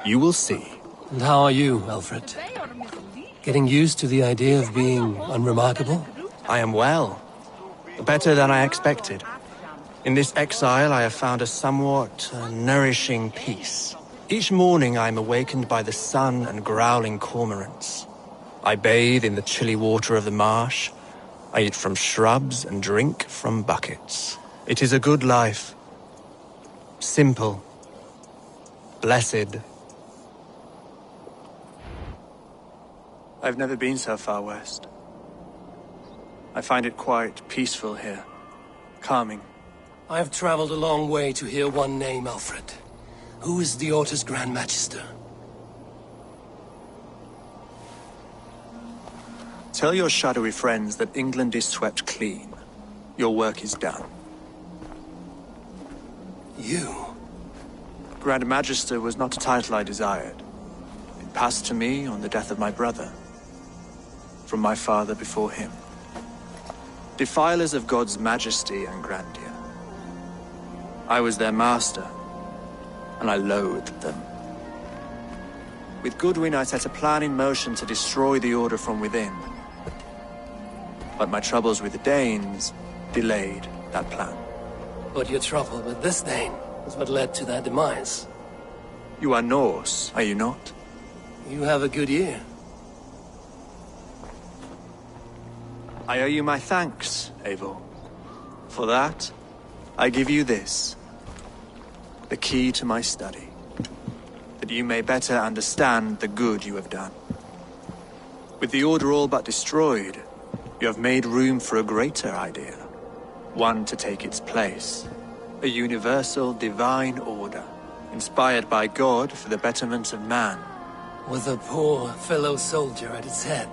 You will see. And how are you, Alfred? Getting used to the idea of being unremarkable? I am well. Better than I expected. In this exile, I have found a somewhat nourishing peace. Each morning I am awakened by the sun and growling cormorants. I bathe in the chilly water of the marsh. I eat from shrubs and drink from buckets. It is a good life. Simple. Blessed. I've never been so far west. I find it quite peaceful here. Calming. I have traveled a long way to hear one name, Alfred. Who is the Order's Grand Magister? Tell your shadowy friends that England is swept clean. Your work is done. You? Grand Magister was not a title I desired. It passed to me on the death of my brother. From my father before him. Defilers of God's majesty and grandeur. I was their master, and I loathed them. With Goodwin, I set a plan in motion to destroy the Order from within. But my troubles with the Danes delayed that plan. But your trouble with this Dane is what led to their demise. You are Norse, are you not? You have a good ear. I owe you my thanks, Eivor. For that, I give you this. The key to my study. That you may better understand the good you have done. With the Order all but destroyed, you have made room for a greater idea. One to take its place. A universal divine order, inspired by God for the betterment of man. With a poor fellow soldier at its head.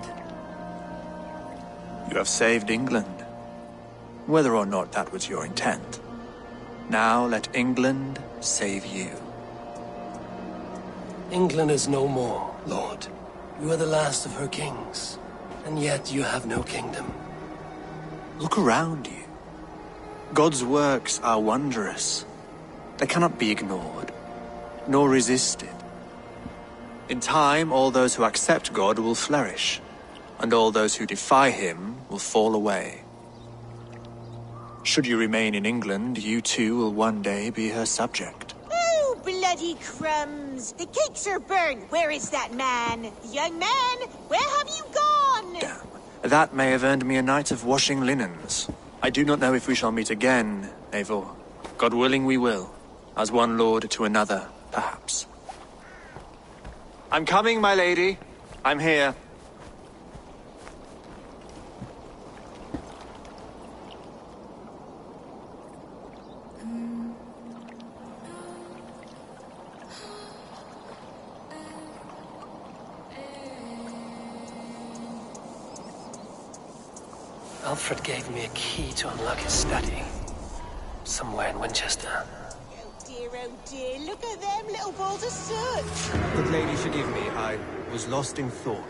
You have saved England, whether or not that was your intent. Now let England save you. England is no more, Lord. You are the last of her kings, and yet you have no kingdom. Look around you. God's works are wondrous. They cannot be ignored, nor resisted. In time, all those who accept God will flourish, and all those who defy him will will fall away. Should you remain in England, you too will one day be her subject. Oh, bloody crumbs! The cakes are burned. Where is that man? Young man, where have you gone? That may have earned me a night of washing linens. I do not know if we shall meet again, Eivor. God willing we will. As one lord to another, perhaps. I'm coming, my lady. I'm here. Alfred gave me a key to unlock his study. Somewhere in Winchester. Oh dear, look at them little balls of soot! Good lady, forgive me. I was lost in thought.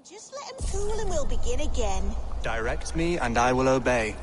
Just let him cool and we'll begin again. Direct me and I will obey.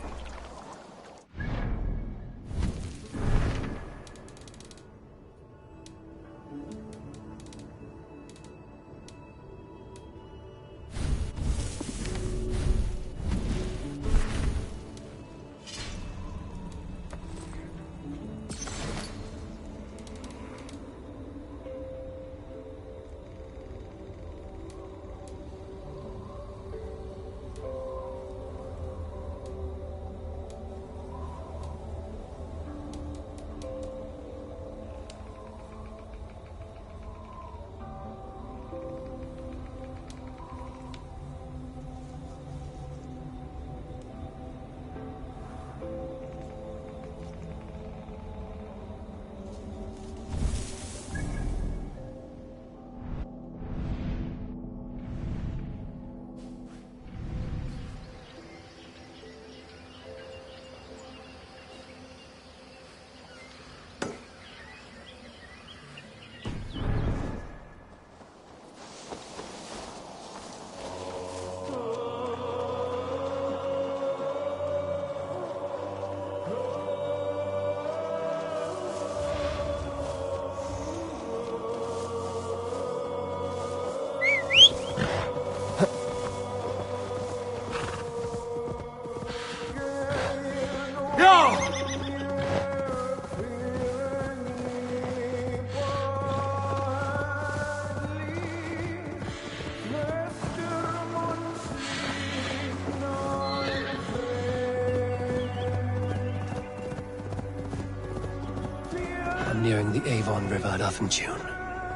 Nearing the Avon River at Uffentune.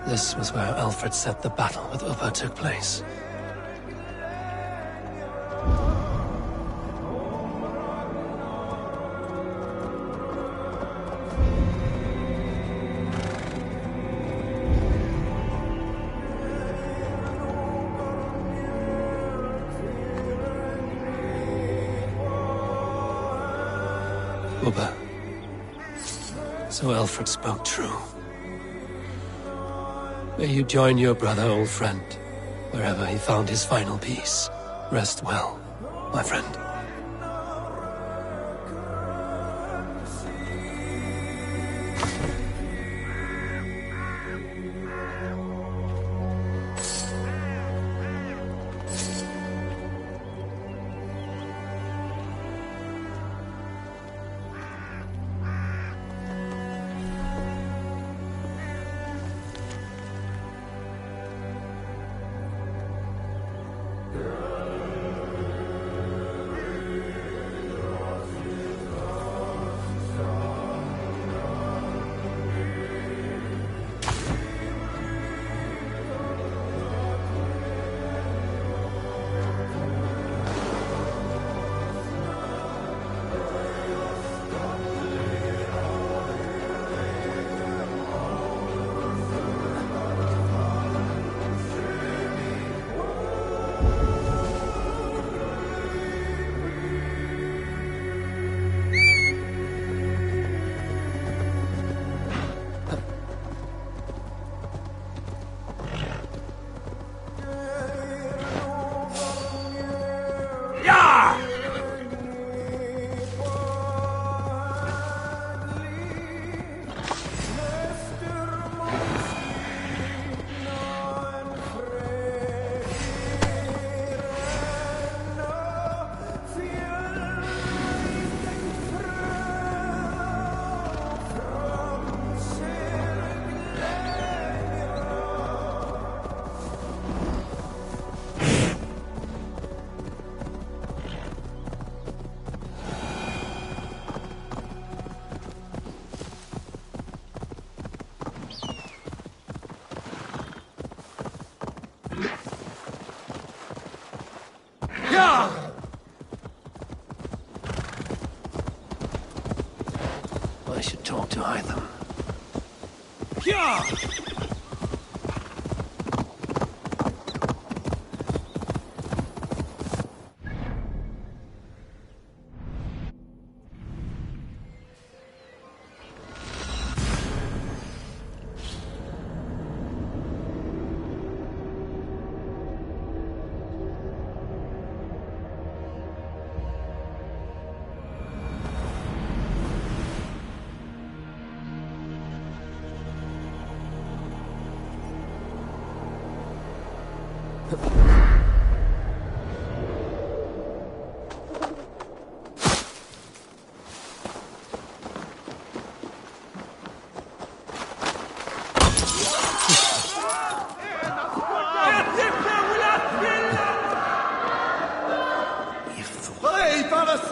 This was where Alfred said the battle with Uppa took place. Uppa. So Alfred spoke true. May you join your brother, old friend, wherever he found his final peace. Rest well, my friend. I should talk to Hytham. Yeah!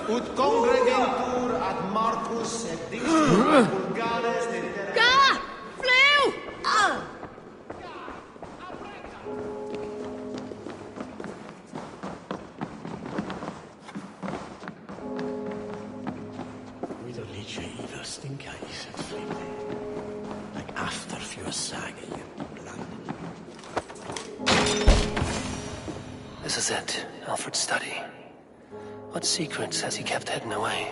ut congregentur ad Marcus et Dixis vulgares de terra. Ga! Flew! With a leche either stinka is at flame. Like after few saga blood. This is it, Alfred's study. What secrets has he kept hidden away?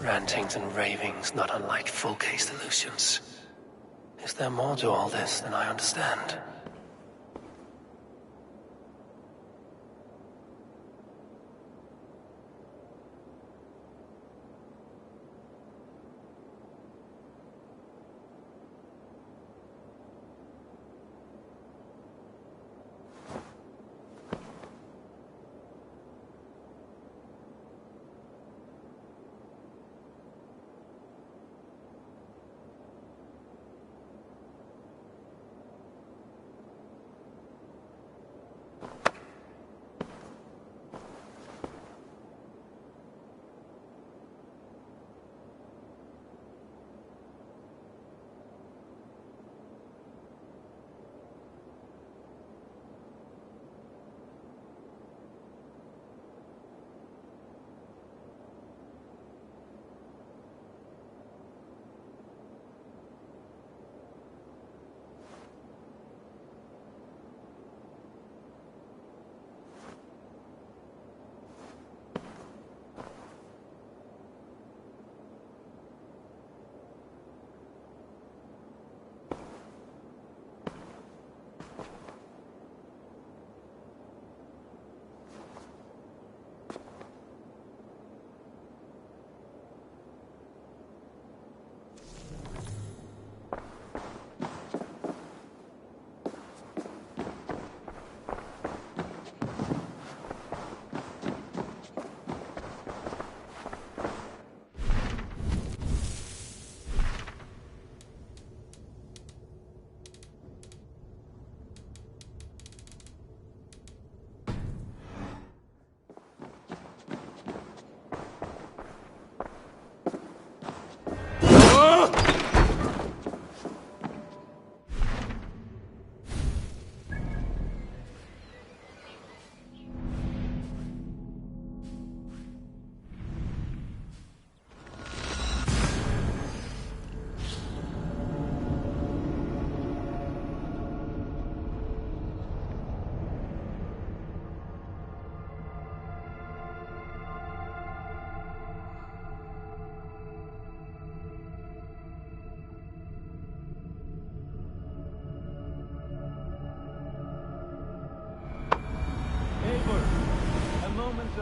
Rantings and ravings not unlike full-cased illusions. Is there more to all this than I understand?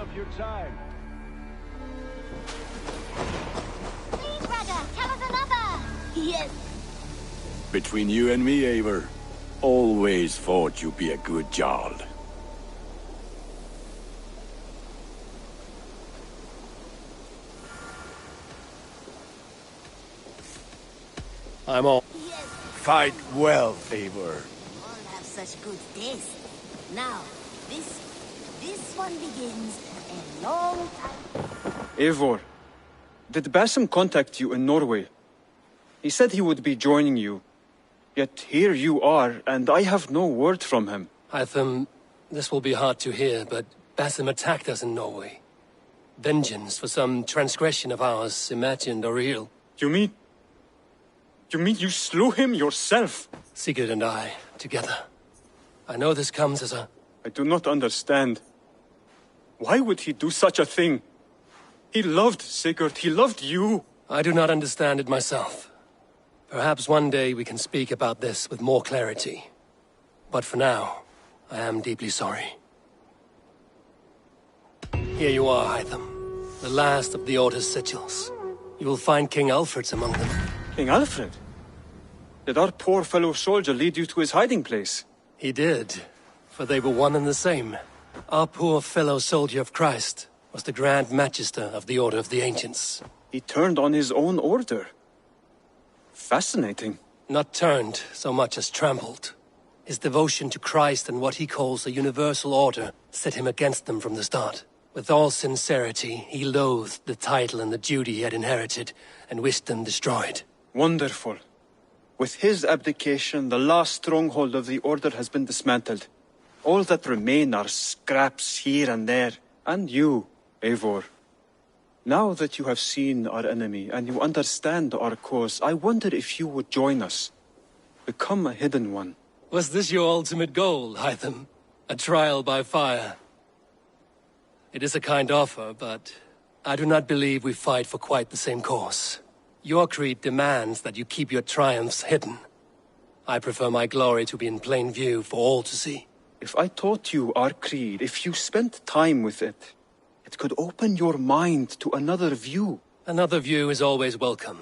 of your time. Please, brother, tell us another. Yes. Between you and me, Eivor, always thought you'd be a good Jarl. I'm all. Fight well, Eivor. All have such good taste. Now, this one begins a long time. Eivor, did Basim contact you in Norway? He said he would be joining you. Yet here you are, and I have no word from him. Hytham, this will be hard to hear, but Basim attacked us in Norway. Vengeance for some transgression of ours, imagined or real. You mean you slew him yourself? Sigurd and I, together. I know this comes as a... I do not understand. Why would he do such a thing? He loved Sigurd, he loved you. I do not understand it myself. Perhaps one day we can speak about this with more clarity. But for now, I am deeply sorry. Here you are, Hytham. The last of the Order's sigils. You will find King Alfred's among them. King Alfred? Did our poor fellow soldier lead you to his hiding place? He did, for they were one and the same. Our poor fellow soldier of Christ was the Grand Magister of the Order of the Ancients. He turned on his own order. Fascinating. Not turned so much as trampled. His devotion to Christ and what he calls a universal order set him against them from the start. With all sincerity, he loathed the title and the duty he had inherited, and wished them destroyed. Wonderful. With his abdication, the last stronghold of the Order has been dismantled. All that remain are scraps here and there. And you, Eivor. Now that you have seen our enemy, and you understand our cause, I wonder if you would join us. Become a hidden one. Was this your ultimate goal, Hytham? A trial by fire? It is a kind offer, but I do not believe we fight for quite the same cause. Your creed demands that you keep your triumphs hidden. I prefer my glory to be in plain view for all to see. If I taught you our creed, if you spent time with it, it could open your mind to another view. Another view is always welcome.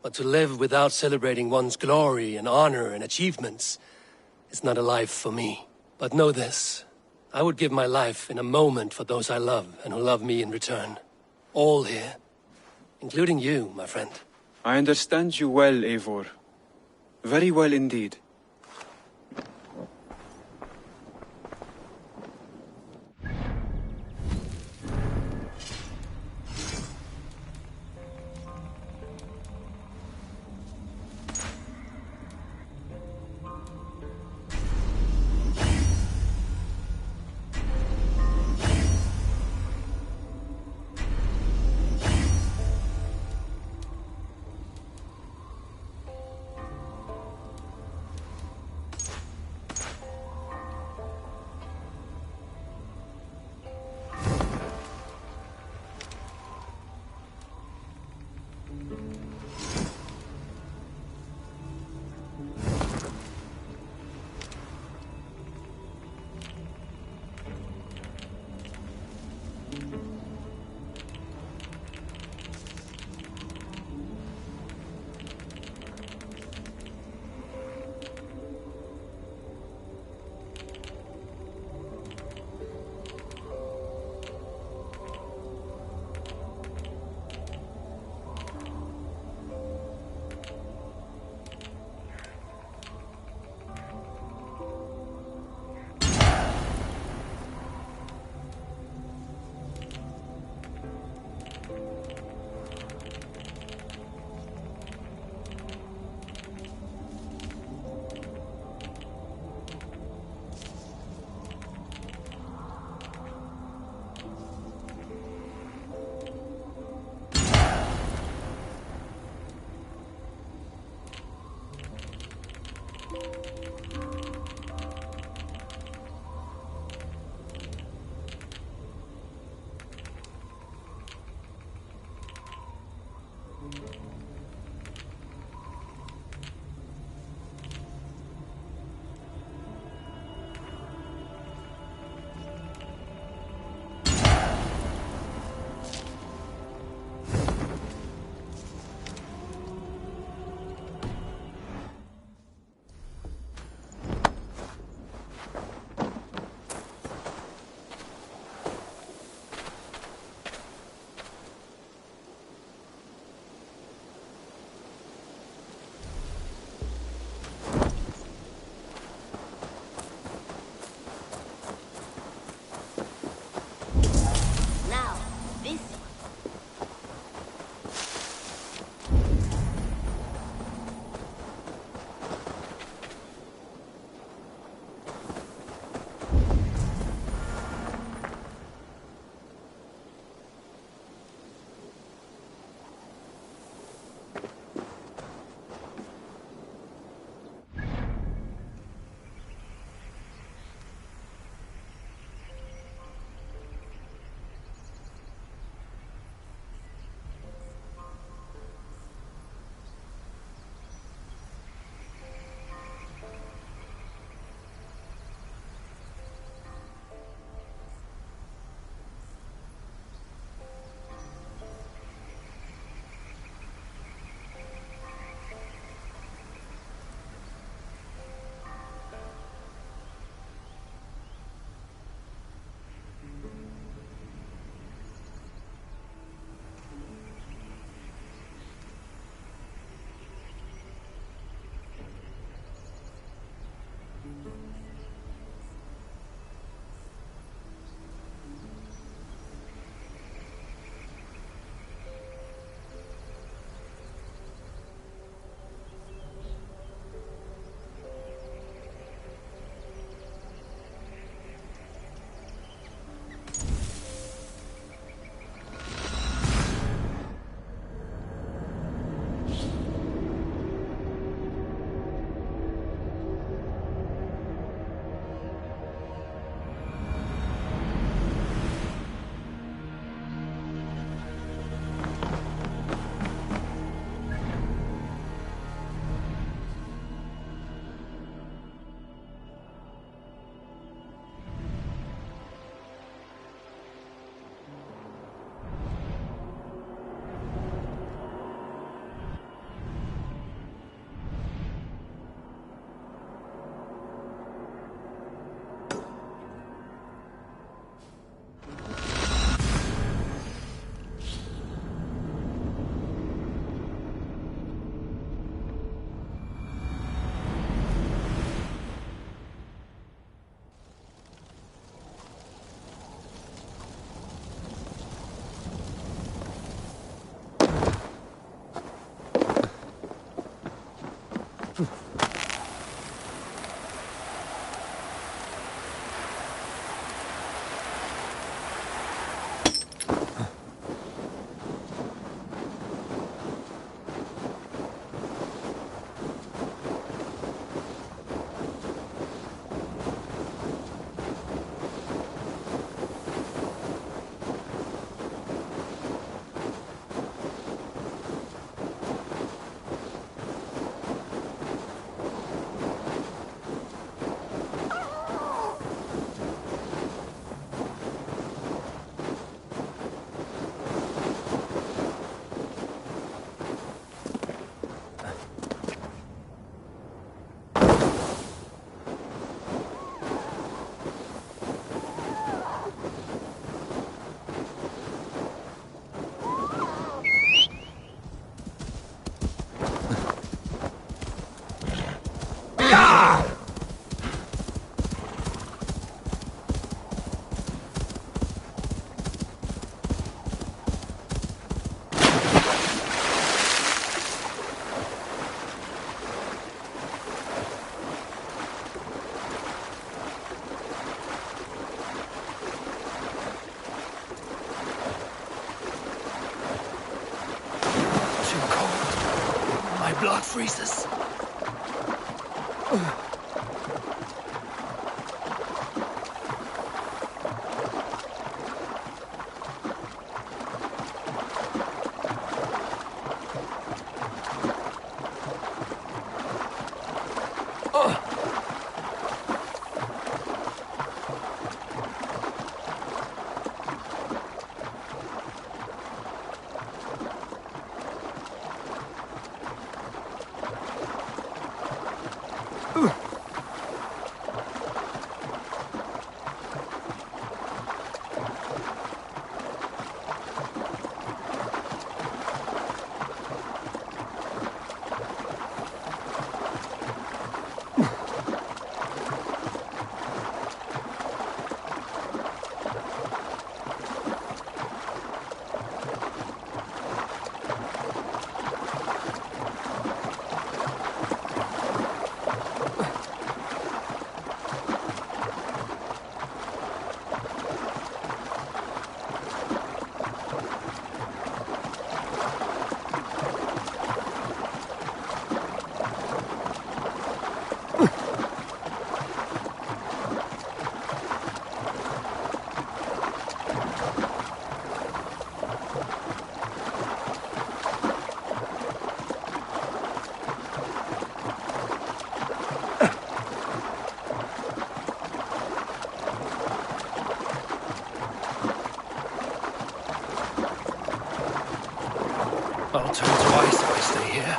But to live without celebrating one's glory and honor and achievements is not a life for me. But know this. I would give my life in a moment for those I love and who love me in return. All here. Including you, my friend. I understand you well, Eivor. Very well indeed. freeze us. I'll turn twice if I stay here.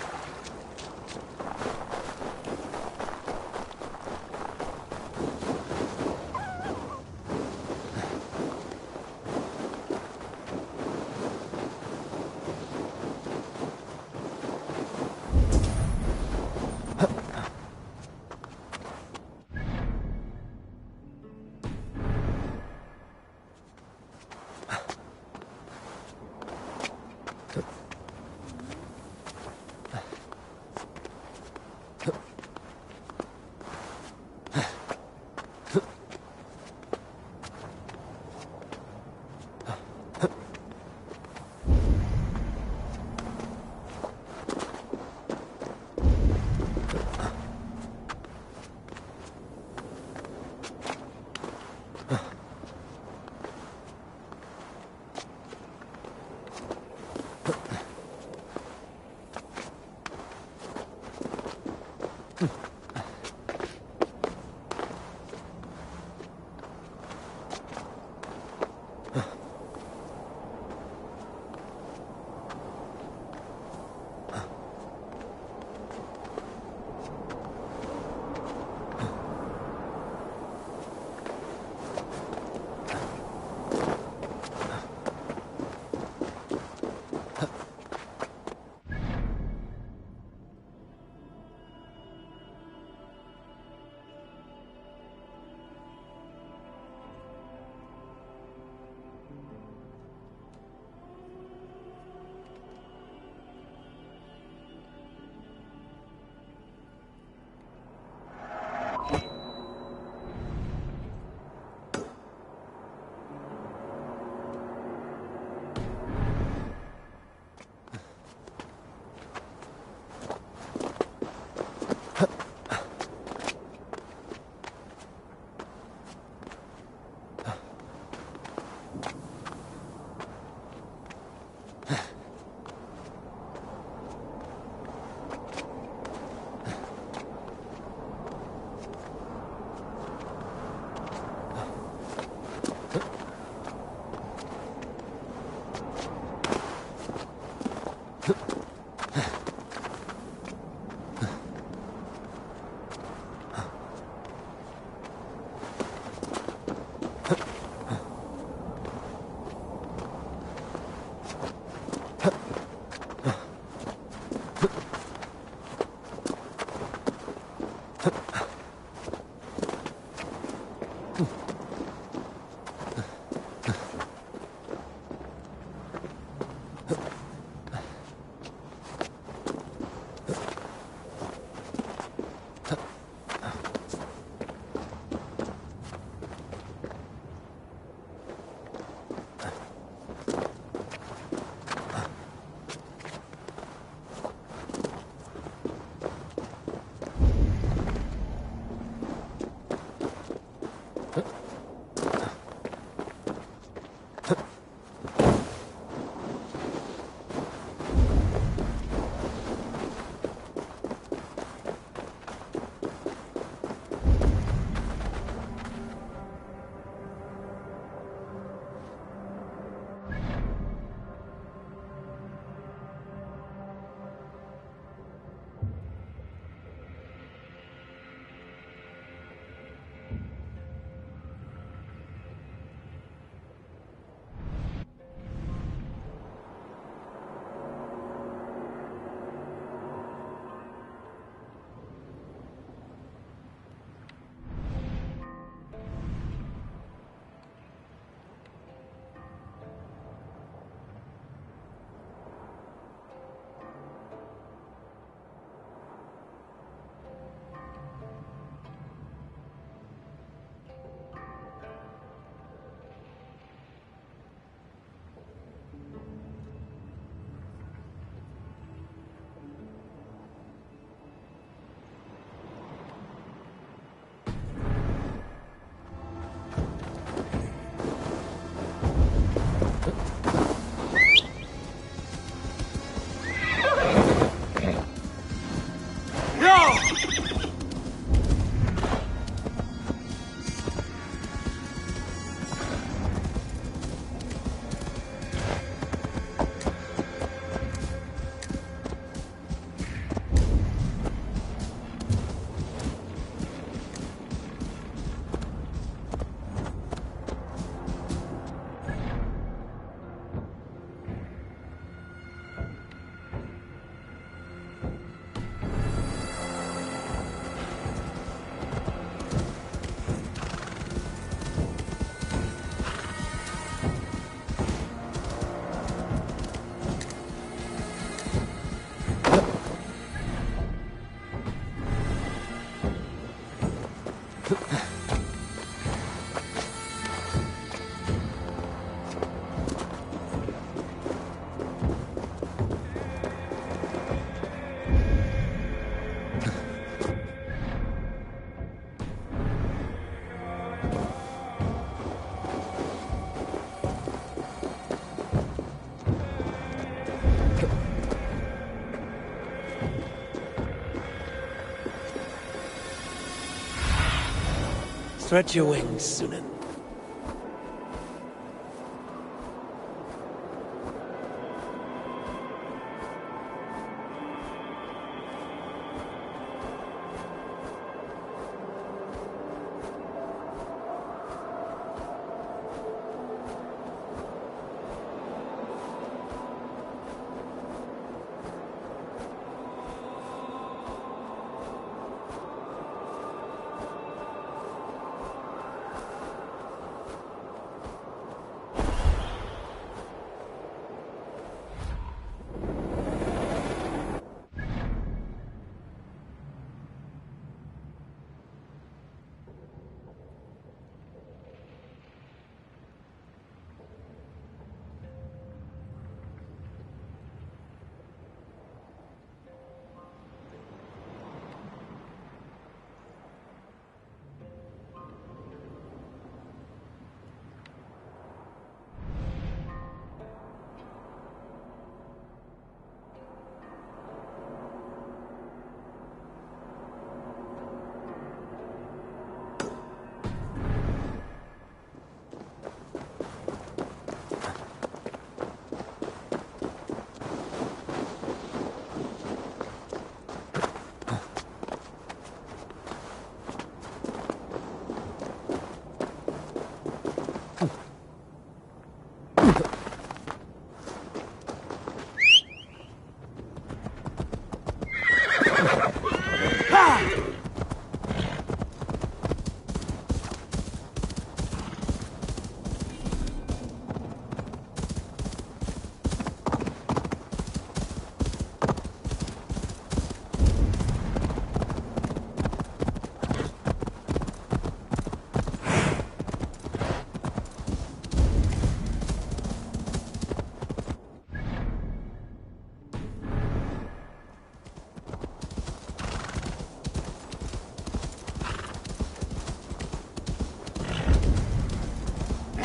Stretch your wings, Sunan.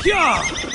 Yeah!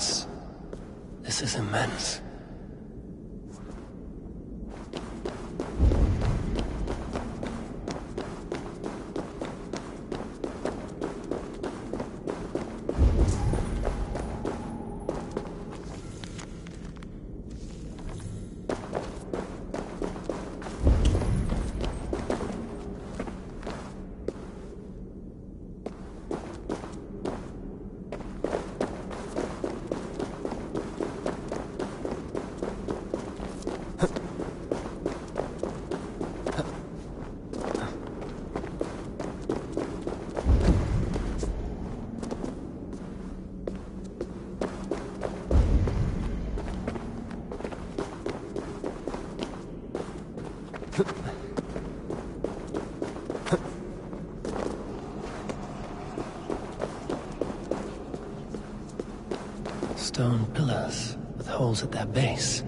heights. This is immense. Stone pillars with holes at their base.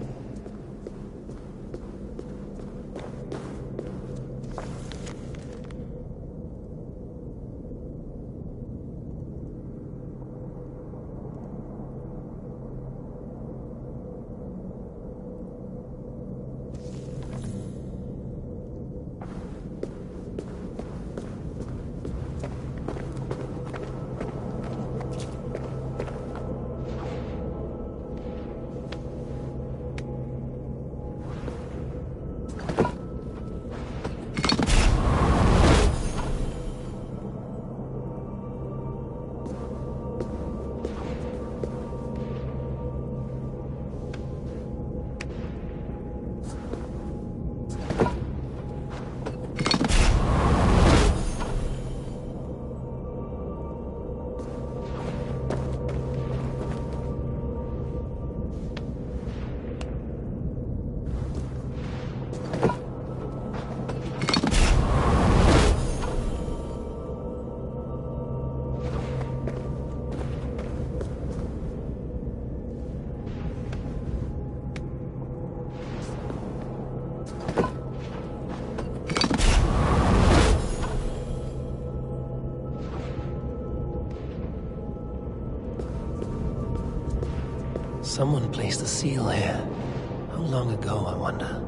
Someone placed a seal here. How long ago, I wonder?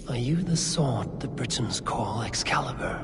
Are you the sword the Britons call Excalibur?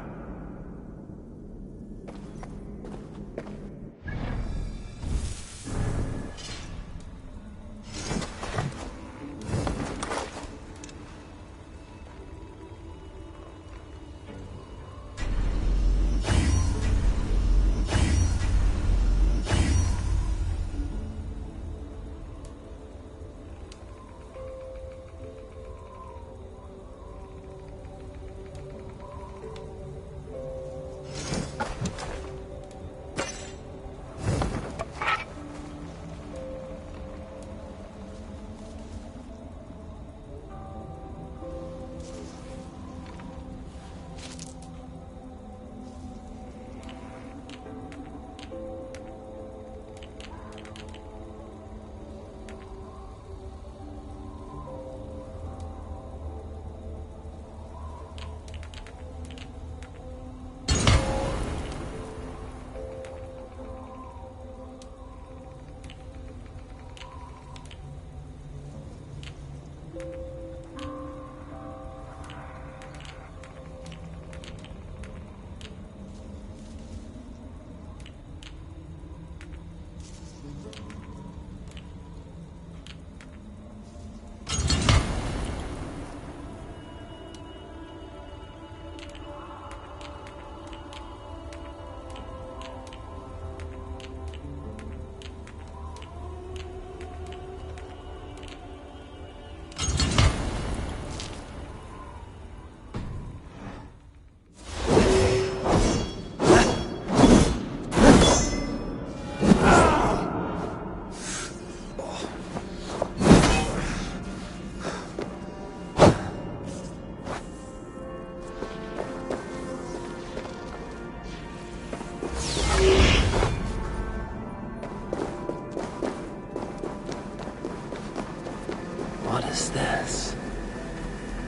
is this?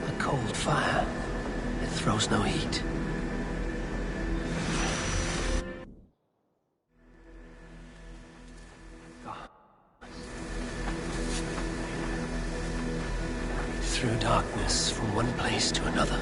A cold fire. It throws no heat. Through darkness from one place to another.